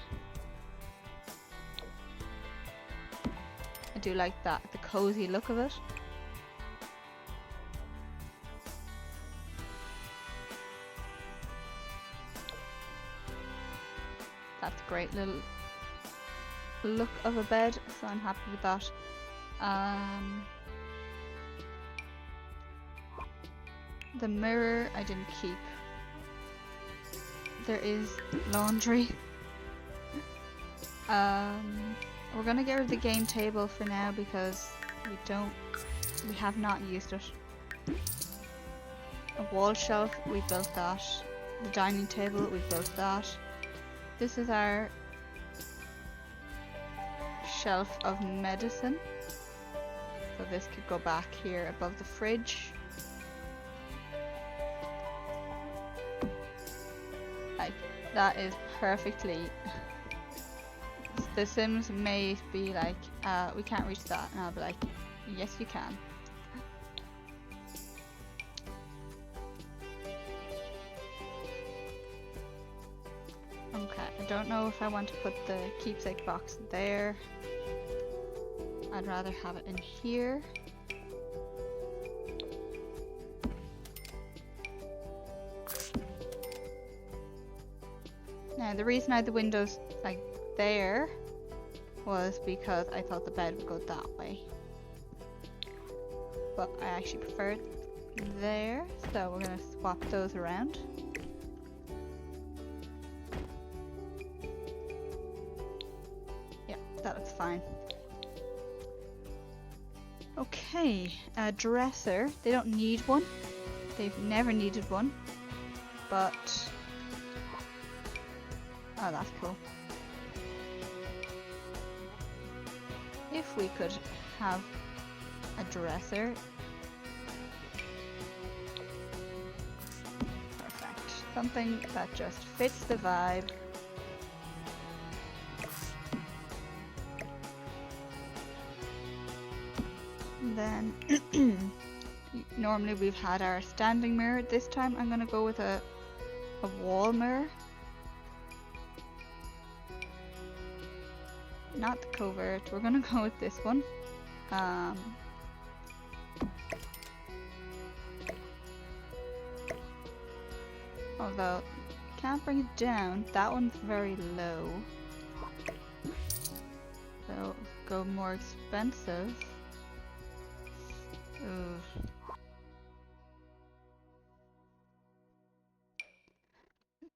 I do like that, the cozy look of it. That's a great little look of a bed, so I'm happy with that. The mirror I didn't keep. There is laundry. We're gonna get rid of the game table for now because we have not used it. A wall shelf, we built that. The dining table, we built that. This is our shelf of medicine. So this could go back here above the fridge. Like, that is perfectly... The Sims may be like, we can't reach that, and I'll be like, yes you can. Okay, I don't know if I want to put the keepsake box there. I'd rather have it in here. Now the reason I had the windows like there was because I thought the bed would go that way. But I actually preferred there, so we're gonna swap those around. Yeah, that looks fine. Okay, a dresser. They don't need one. They've never needed one. But... oh, that's cool. If we could have a dresser. Perfect. Something that just fits the vibe. And then normally we've had our standing mirror. This time I'm gonna go with a wall mirror. Not the covert, we're gonna go with this one. Although, can't bring it down, that one's very low. So, go more expensive. Ooh.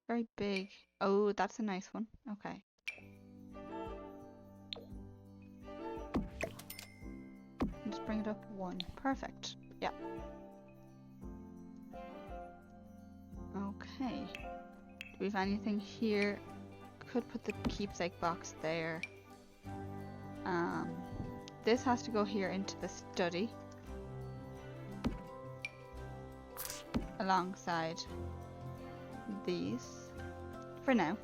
Very big. Oh, that's a nice one. Okay. it up 1. Perfect. Yeah. Okay. Do we have anything here? Could put the keepsake box there. This has to go here into the study. Alongside these. For now.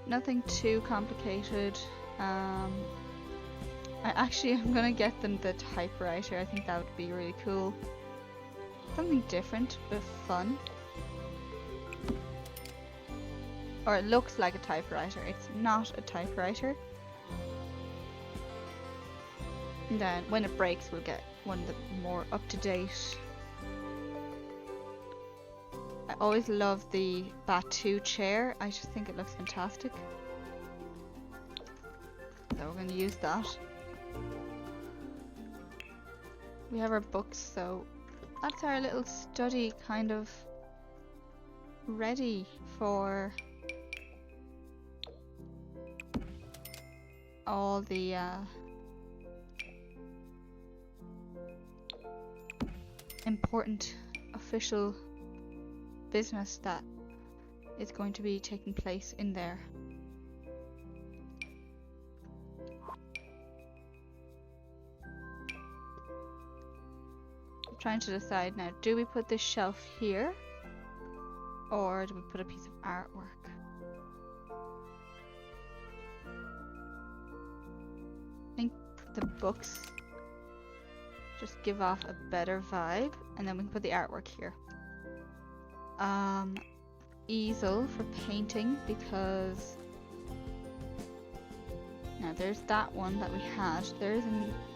Nothing too complicated. I'm gonna get them the typewriter. I think that would be really cool. Something different but fun. Or it looks like a typewriter. It's not a typewriter. And then when it breaks, we'll get one of the more up-to-date. I always love the Batu chair. I just think it looks fantastic. So we're going to use that. We have our books, so that's our little study kind of ready for all the important official business that is going to be taking place in there. I'm trying to decide now, do we put this shelf here or do we put a piece of artwork? I think the books just give off a better vibe, and then we can put the artwork here. Easel for painting, because now there's that one that we had. There's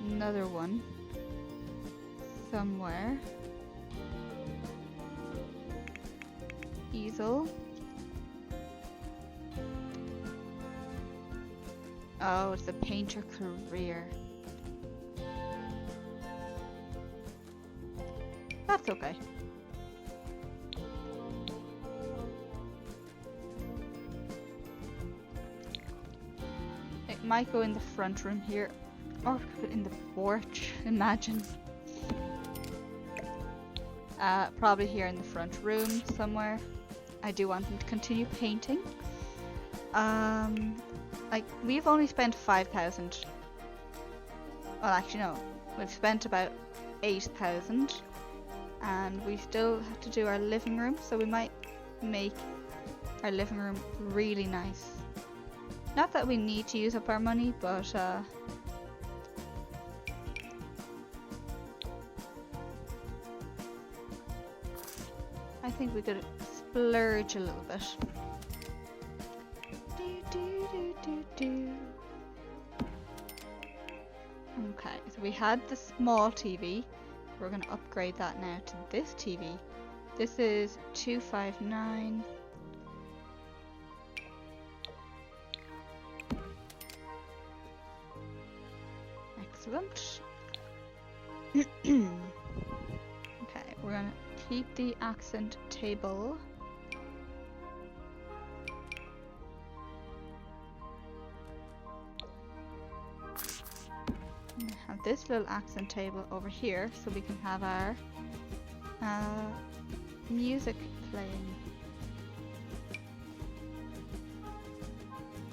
another one somewhere. Easel. Oh, it's the painter career. That's okay. It might go in the front room here, or put it in the porch, imagine. Probably here in the front room somewhere. I do want them to continue painting. Like, we've only spent 5,000. Well, actually no, we've spent about 8,000. And we still have to do our living room, so we might make our living room really nice. Not that we need to use up our money, but I think we could splurge a little bit. Okay, so we had the small TV. We're going to upgrade that now to this TV. This is 259. Excellent. Okay, we're going to keep the accent table. Have this little accent table over here so we can have our music playing.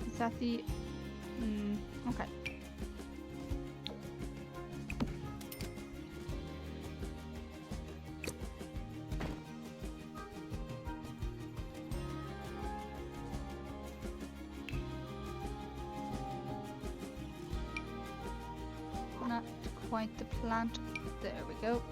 Is that the... okay. Not quite the plant. There we go.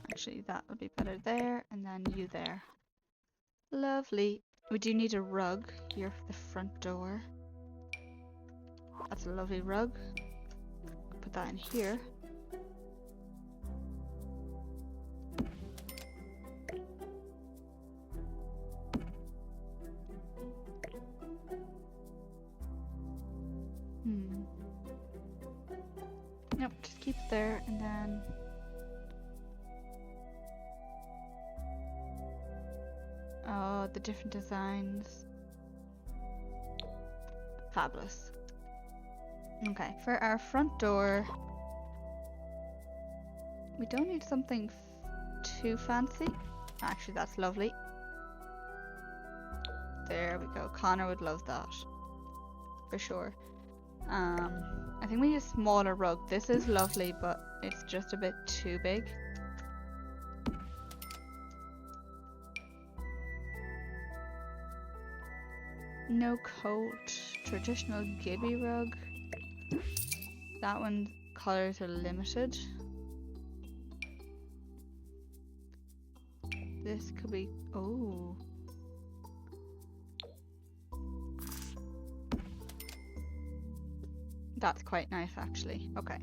Actually, that would be better there, and then you there. Lovely. We do need a rug here for the front door. That's a lovely rug. Put that in here. Hmm. Nope, just keep it there and then... Oh, the different designs. Fabulous. Okay, for our front door, we don't need something too fancy. Actually, that's lovely. There we go. Connor would love that. For sure. I think we need a smaller rug. This is lovely, but it's just a bit too big. No coat. Traditional Gibby rug. That one's colours are limited. This could be... Oh. That's quite nice, actually. Okay.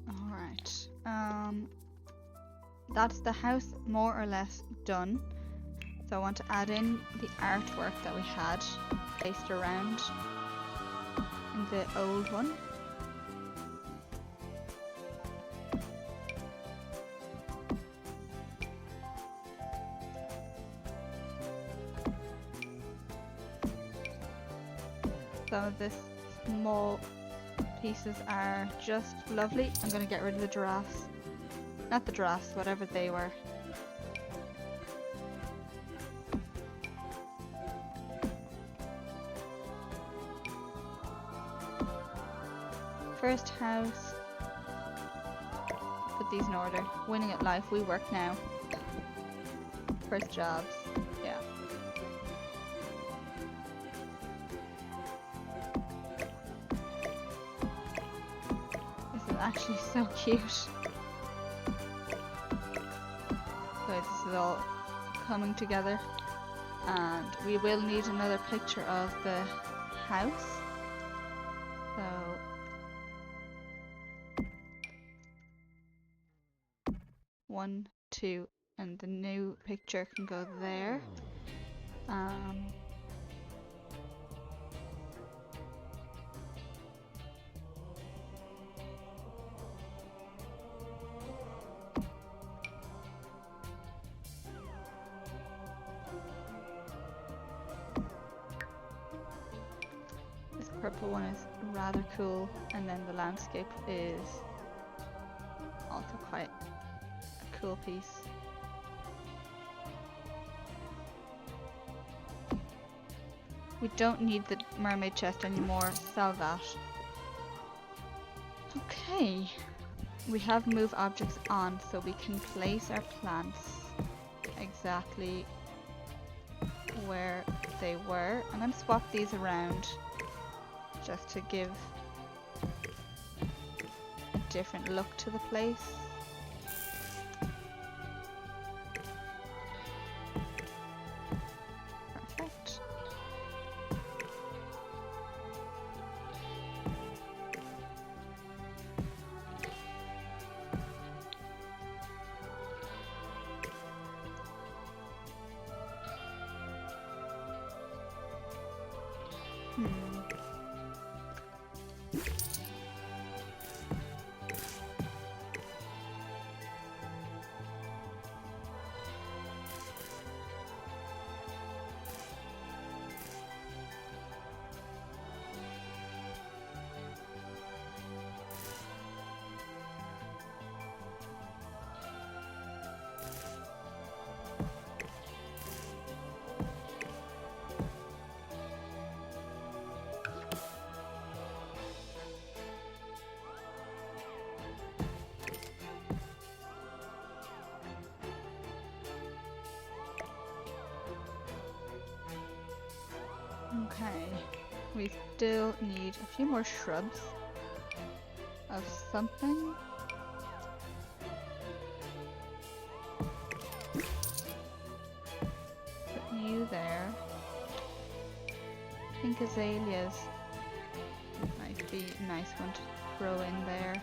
Alright. That's the house more or less done. So I want to add in the artwork that we had placed around in the old one. Some of the small pieces are just lovely. I'm going to get rid of the giraffes. Not the giraffes, whatever they were. First house. Put these in order. Winning at life, we work now. First jobs. Yeah. This is actually so cute. So this is all coming together. And we will need another picture of the house. So 1, 2, and the new picture can go there. This purple one is rather cool, and then the landscape is also quite a cool piece. We don't need the mermaid chest anymore, sell that. Okay, we have move objects on, so we can place our plants exactly where they were. I'm going to swap these around just to give a different look to the place. Perfect. Okay, we still need a few more shrubs of something. Put you there. Pink azaleas might be a nice one to throw in there.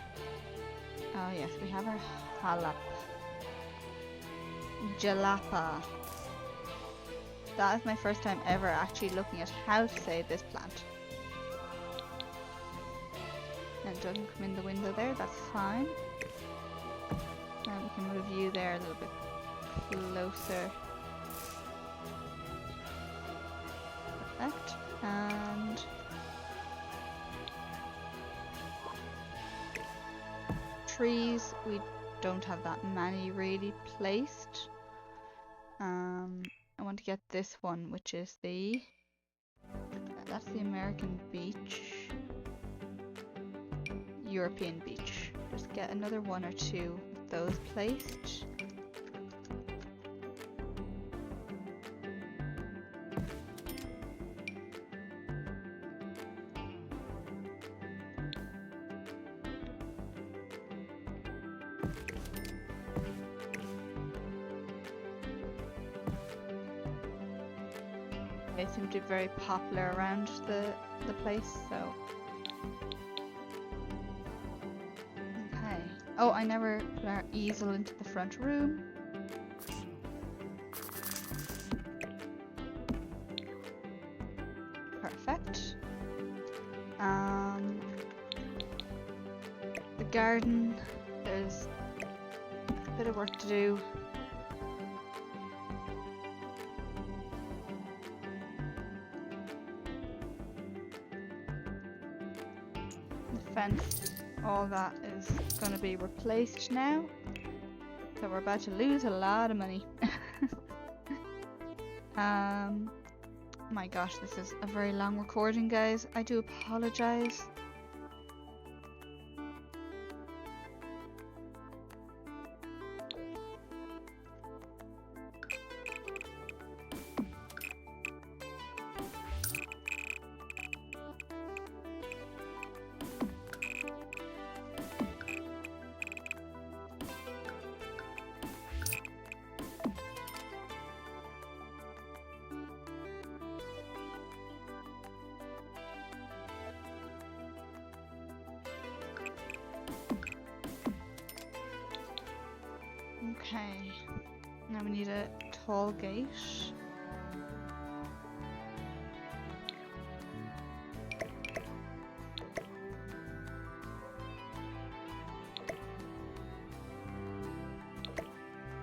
Oh yes, we have our jalap. Jalapa. That is my first time ever actually looking at how to say this plant. And it doesn't come in the window there, that's fine. And we can review there a little bit closer. Perfect. And trees, we don't have that many really placed. I want to get this one, which is that's the American beech. European beech. Just get another one or two of those placed. They seem to be very popular around the place, so. Okay. Oh, I never put our easel into the front room. Perfect. The garden, there's a bit of work to do. Fence, all that is going to be replaced now, so we're about to lose a lot of money. My gosh, this is a very long recording, guys. I do apologize. Okay, now we need a tall gate.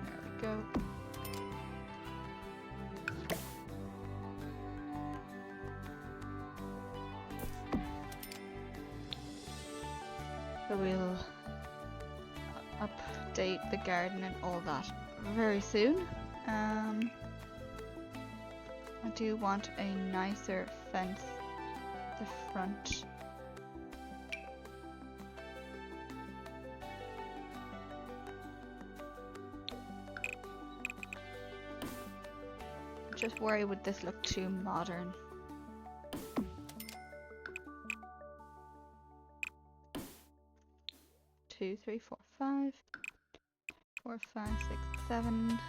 There we go. So we'll update the garden and all that very soon. I do want a nicer fence at the front. Just worry, would this look too modern? Two, three, four, five. 4, 5, 6, 7,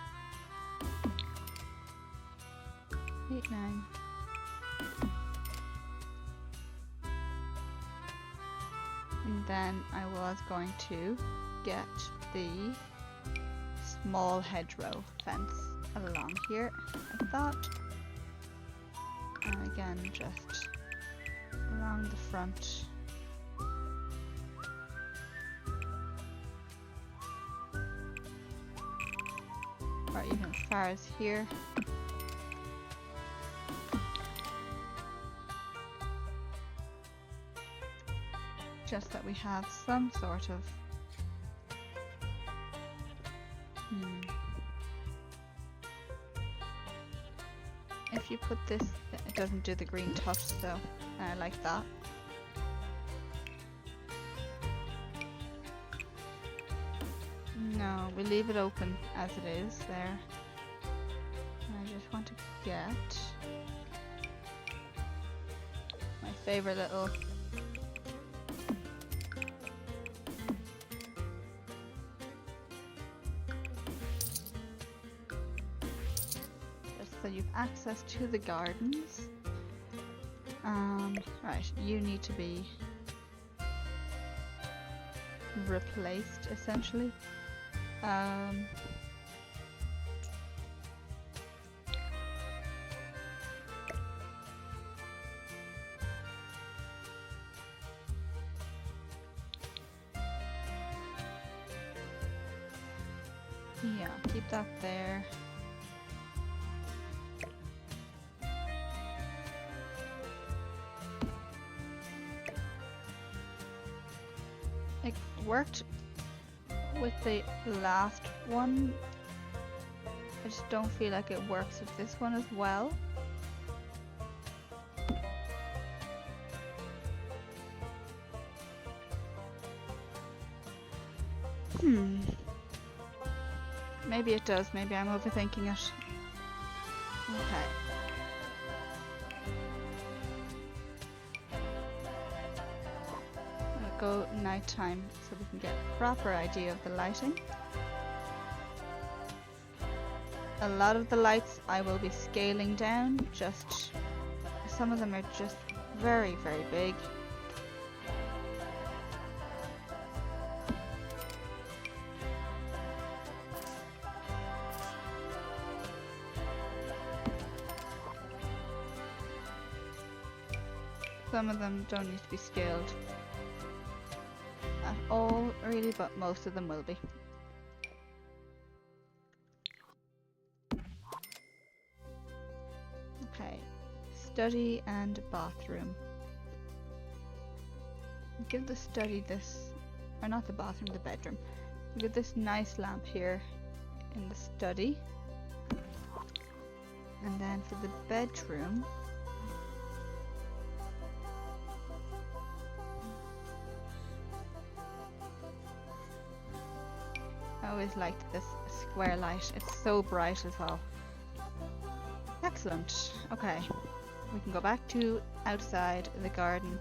8, 9. And then I was going to get the small hedgerow fence along here, like that. And again, just along the front. Or even as far as here. Just that we have some sort of if you put this, it doesn't do the green tufts though, and I like that. No, we leave it open as it is there. And I just want to get my favorite little just so you've access to the gardens. Right, you need to be replaced essentially. Yeah, keep that there. It worked with the last one. I just don't feel like it works with this one as well. Maybe it does. Maybe I'm overthinking it. Okay. I'll go nighttime so we can get a proper idea of the lighting. A lot of the lights I will be scaling down, just some of them are just very, very big. Some of them don't need to be scaled at all, really, but most of them will be. Okay, study and bathroom. Give the study this, or not the bathroom, the bedroom. Give this nice lamp here in the study. And then for the bedroom, I always liked this square light. It's so bright as well. Excellent. Okay, we can go back to outside the garden.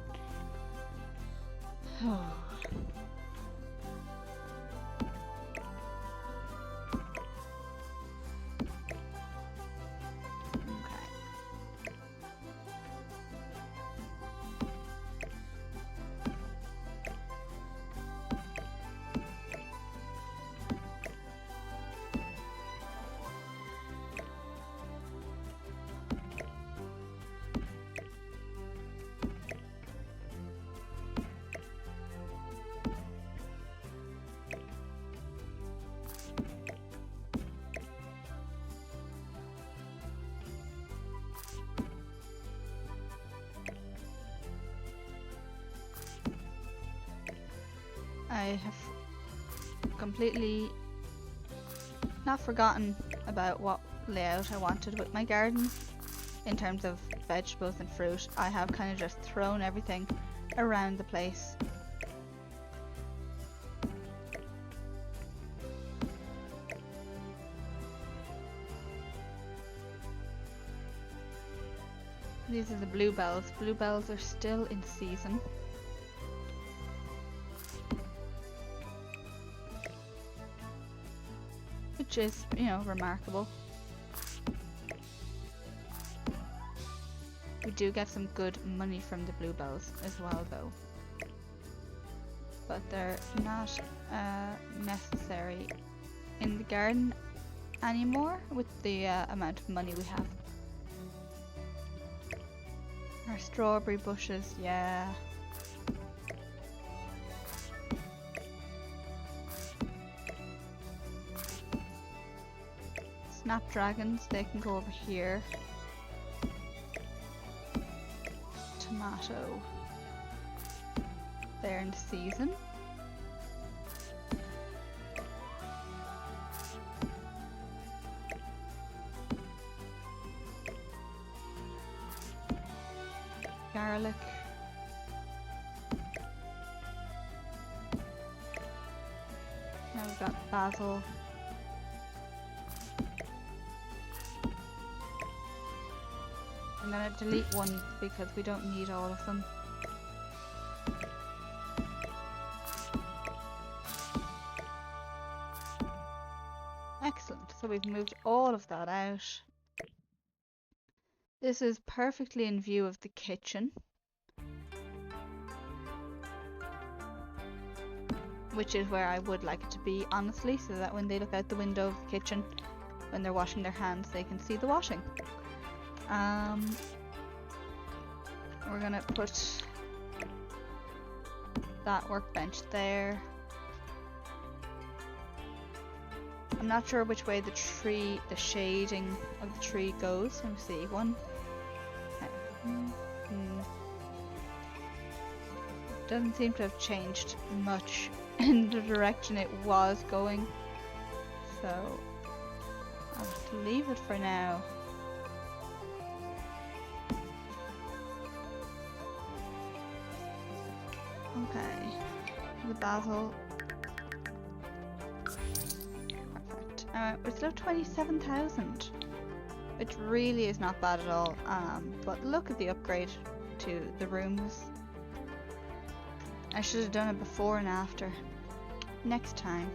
I have completely not forgotten about what layout I wanted with my garden in terms of vegetables and fruit. I have kind of just thrown everything around the place. These are the bluebells. Bluebells are still in season. Which is, you know, remarkable. We do get some good money from the bluebells as well, though. But they're not necessary in the garden anymore with the amount of money we have. Our strawberry bushes, yeah. Snapdragons, they can go over here. Tomato. They're in season. Garlic. Now we've got basil. I'm gonna delete one because we don't need all of them. Excellent, so we've moved all of that out. This is perfectly in view of the kitchen, which is where I would like it to be, honestly, so that when they look out the window of the kitchen, when they're washing their hands, they can see the washing. We're gonna put that workbench there. I'm not sure which way the shading of the tree goes. Let me see. One. Doesn't seem to have changed much in the direction it was going. So I'll have to leave it for now. Okay. The basil. Perfect. We're still 27,000. Which really is not bad at all. But look at the upgrade to the rooms. I should have done it before and after. Next time.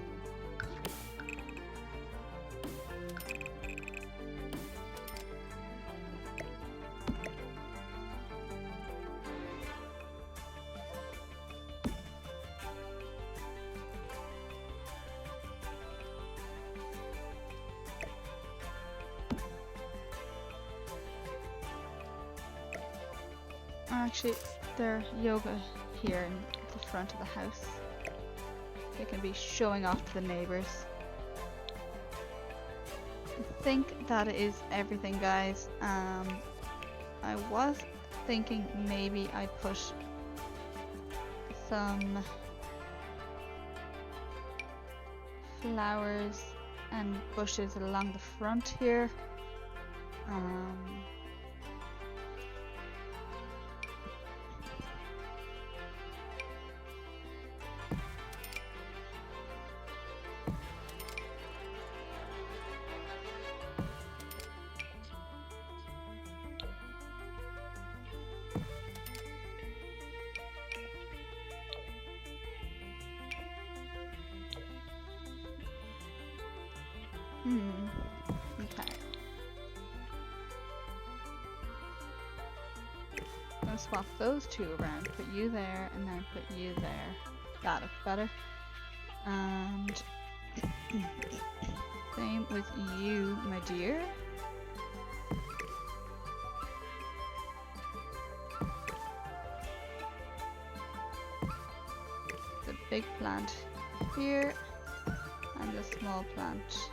Actually, their yoga here in the front of the house. They can be showing off to the neighbors. I think that is everything, guys. I was thinking maybe I put some flowers and bushes along the front here. Okay. I'm gonna swap those two around. Put you there and then put you there. That looks better. And same with you, my dear. The big plant here and the small plant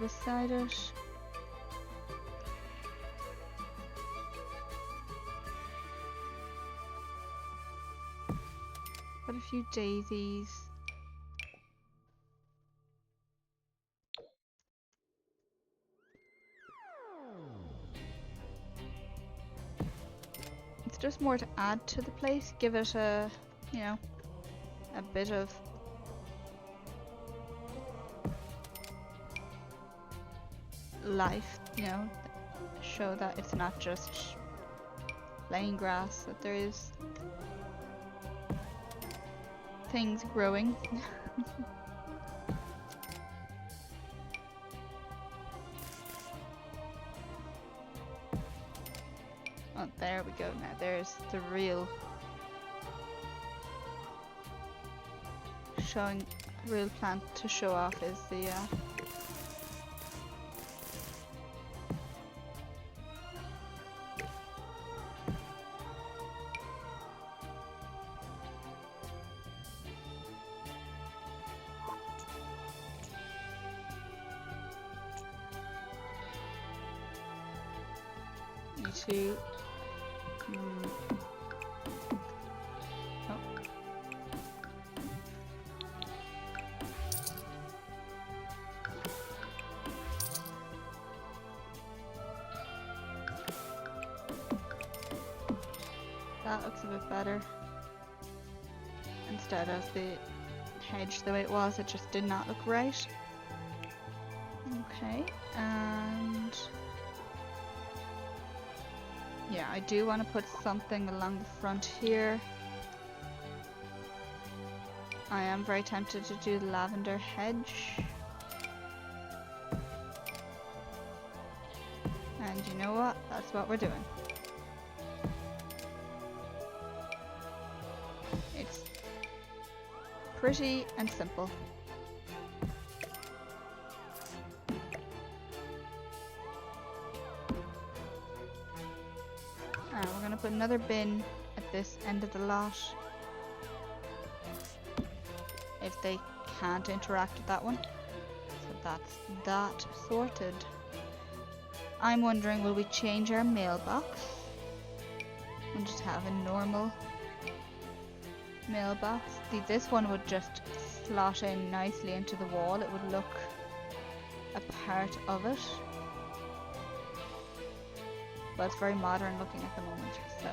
beside it. Put a few daisies. It's just more to add to the place, give it a, you know, a bit of life, you know, show that it's not just plain grass, that there is things growing. Oh, there we go. Now there's the real showing, real plant to show off is the you two. Oh. That looks a bit better. Instead of the hedge the way it was, it just did not look right. Okay, and yeah, I do want to put something along the front here. I am very tempted to do the lavender hedge. And you know what? That's what we're doing. It's pretty and simple. We're going to put another bin at this end of the lot. if they can't interact with that one. So that's that sorted. I'm wondering, will we change our mailbox? We'll just have a normal mailbox. See, this one would just slot in nicely into the wall. It would look a part of it. But it's very modern looking at the moment, so.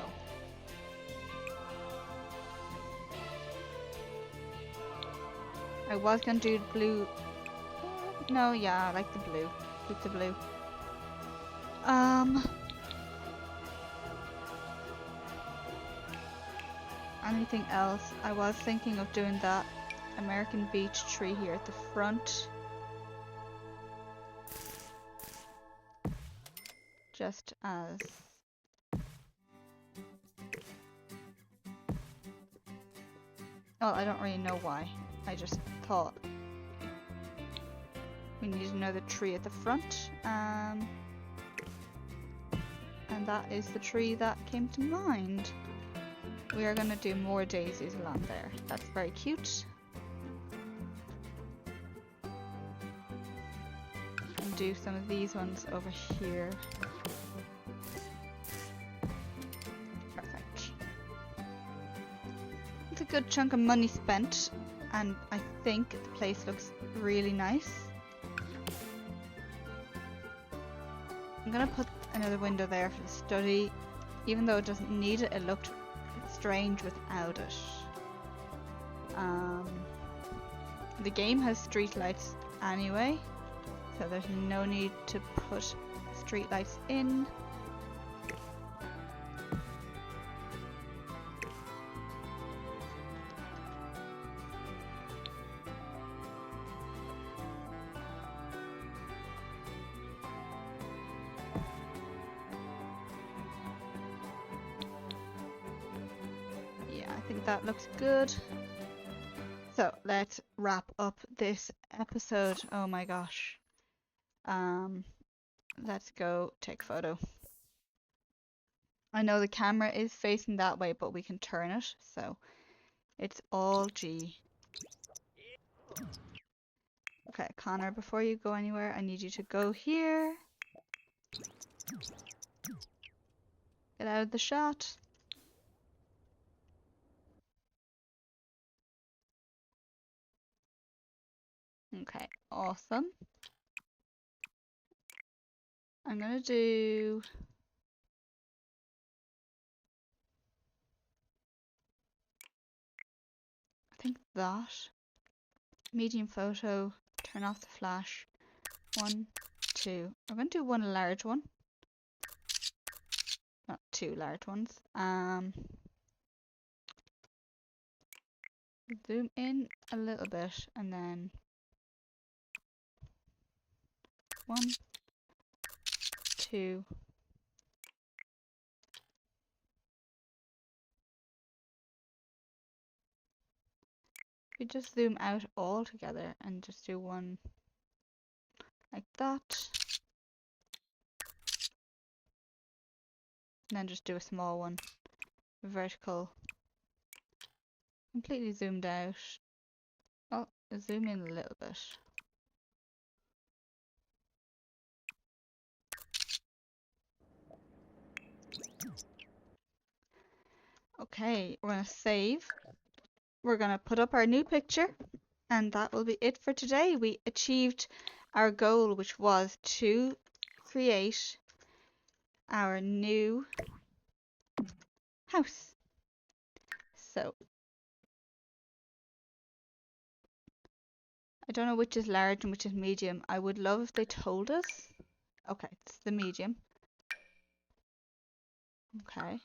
I was gonna do blue. No, yeah, I like the blue. Keep the blue. Anything else? I was thinking of doing that American beach tree here at the front. Just as... Well, I don't really know why. I just thought we need another tree at the front. And that is the tree that came to mind. We are going to do more daisies along there. That's very cute. And do some of these ones over here. Perfect. It's a good chunk of money spent, and I think the place looks really nice. I'm going to put another window there for the study. Even though it doesn't need it, it looked strange without it. The game has street lights anyway, so there's no need to put street lights in. I think that looks good. So let's wrap up this episode. Oh my gosh. Let's go take a photo. I know the camera is facing that way, but we can turn it, so it's all G. Okay, Connor, before you go anywhere, I need you to go here. Get out of the shot. Okay, awesome. I'm gonna do... I think that. Medium photo, turn off the flash. 1, 2. I'm gonna do one large one. Not two large ones. Zoom in a little bit and then 1, 2. We just zoom out all together and just do one like that. And then just do a small one. Vertical. Completely zoomed out. Oh, zoom in a little bit. Okay, we're gonna save. We're gonna put up our new picture, and that will be it for today. We achieved our goal, which was to create our new house. So I don't know which is large and which is medium. I would love if they told us. Okay, it's the medium. Okay.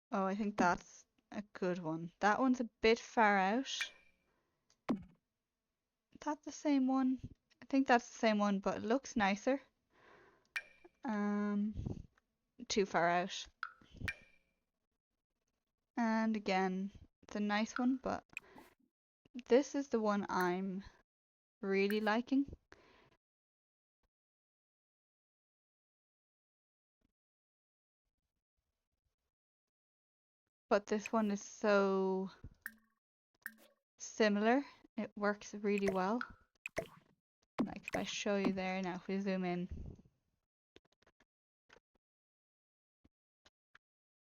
Oh, I think that's a good one. That one's a bit far out. Is that the same one? I think that's the same one, but it looks nicer. Too far out. And again, it's a nice one, but this is the one I'm really liking. but this one is so similar. It works really well. Like if I show you there now, if we zoom in,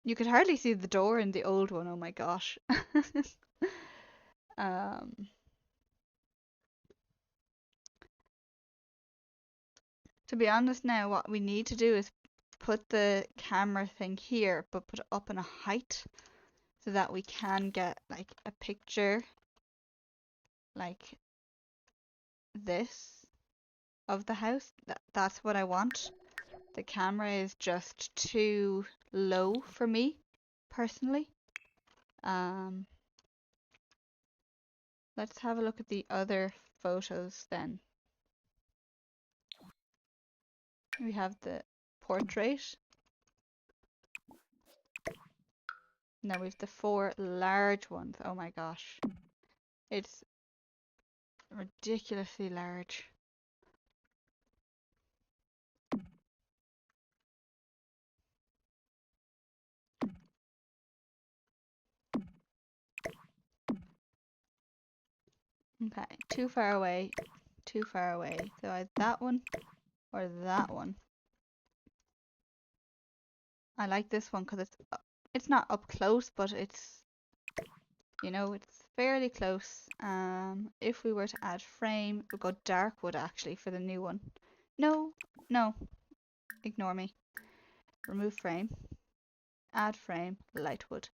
you could hardly see the door in the old one. Oh my gosh. um, to be honest now, what we need to do is put the camera thing here, but put it up in a height so that we can get like a picture like this of the house. That's what I want. The camera is just too low for me personally. Let's have a look at the other photos then. We have the portrait. Now we have the 4 large ones. Oh my gosh. It's ridiculously large. Okay, too far away, too far away. So either that one or that one. I like this one because it's not up close, but it's, you know, it's fairly close. If we were to add frame, we'll go dark wood actually for the new one. No, ignore me. Remove frame, add frame, light wood.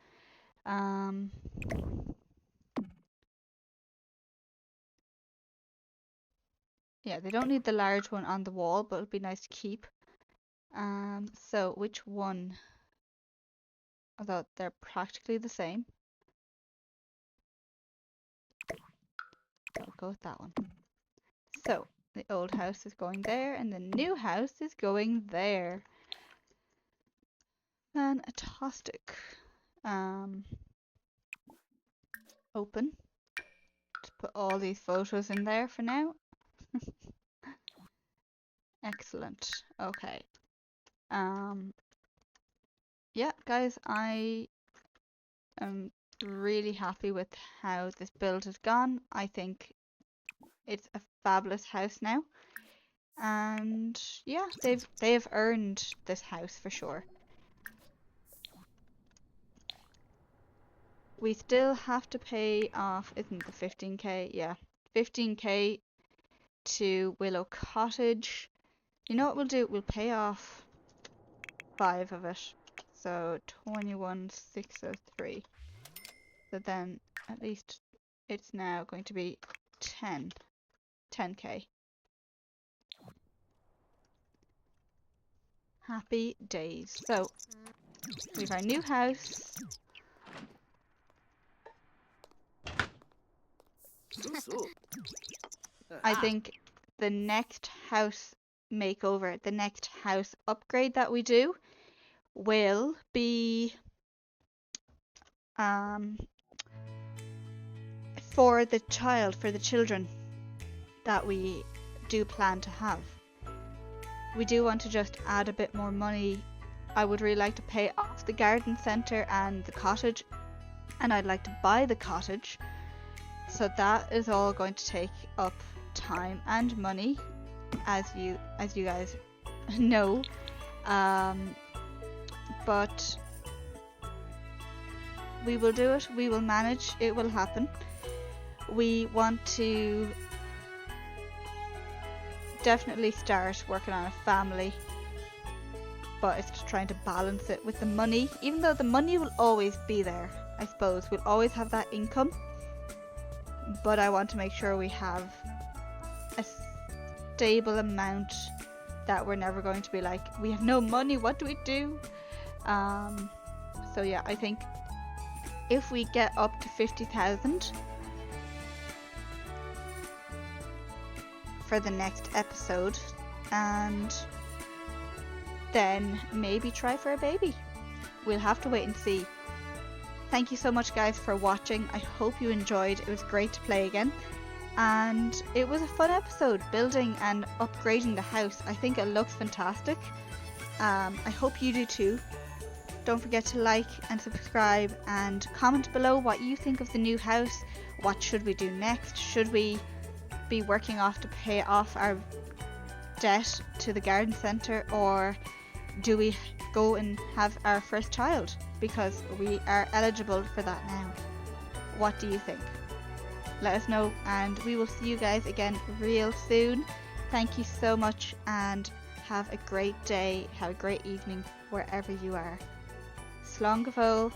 Yeah, they don't need the large one on the wall, but it'd be nice to keep. So which one? Although they're practically the same. I'll go with that one. So the old house is going there and the new house is going there. Fantastic. Open. Just put all these photos in there for now. Excellent. Okay. Yeah, guys, I am really happy with how this build has gone. I think it's a fabulous house now. And yeah, they've earned this house for sure. We still have to pay off, isn't the 15k? Yeah, 15k to Willow Cottage. You know what we'll do? We'll pay off 5 of it. So 21,603. So then at least it's now going to be 10k. Happy days. So we've our new house. I think the next house makeover, the next house upgrade that we do will be for the children that we do plan to have. We do want to just add a bit more money. I would really like to pay off the garden centre and the cottage, and I'd like to buy the cottage. So that is all going to take up time and money, as you guys know. But we will do it. We will manage. It will happen. We want to definitely start working on a family, but it's just trying to balance it with the money. Even though the money will always be there, I suppose we'll always have that income, but I want to make sure we have a stable amount that we're never going to be like, we have no money, what do we do? So yeah, I think if we get up to 50,000 for the next episode, and then maybe try for a baby. We'll have to wait and see. Thank you so much guys for watching. I hope you enjoyed. It was great to play again, and it was a fun episode building and upgrading the house. I think it looks fantastic. I hope you do too. Don't forget to like and subscribe and comment below what you think of the new house. What should we do next? Should we be working off to pay off our debt to the garden centre, or do we go and have our first child, because we are eligible for that now? What do you think? Let us know, and we will see you guys again real soon. Thank you so much, and have a great day, have a great evening wherever you are. Slán go fóill.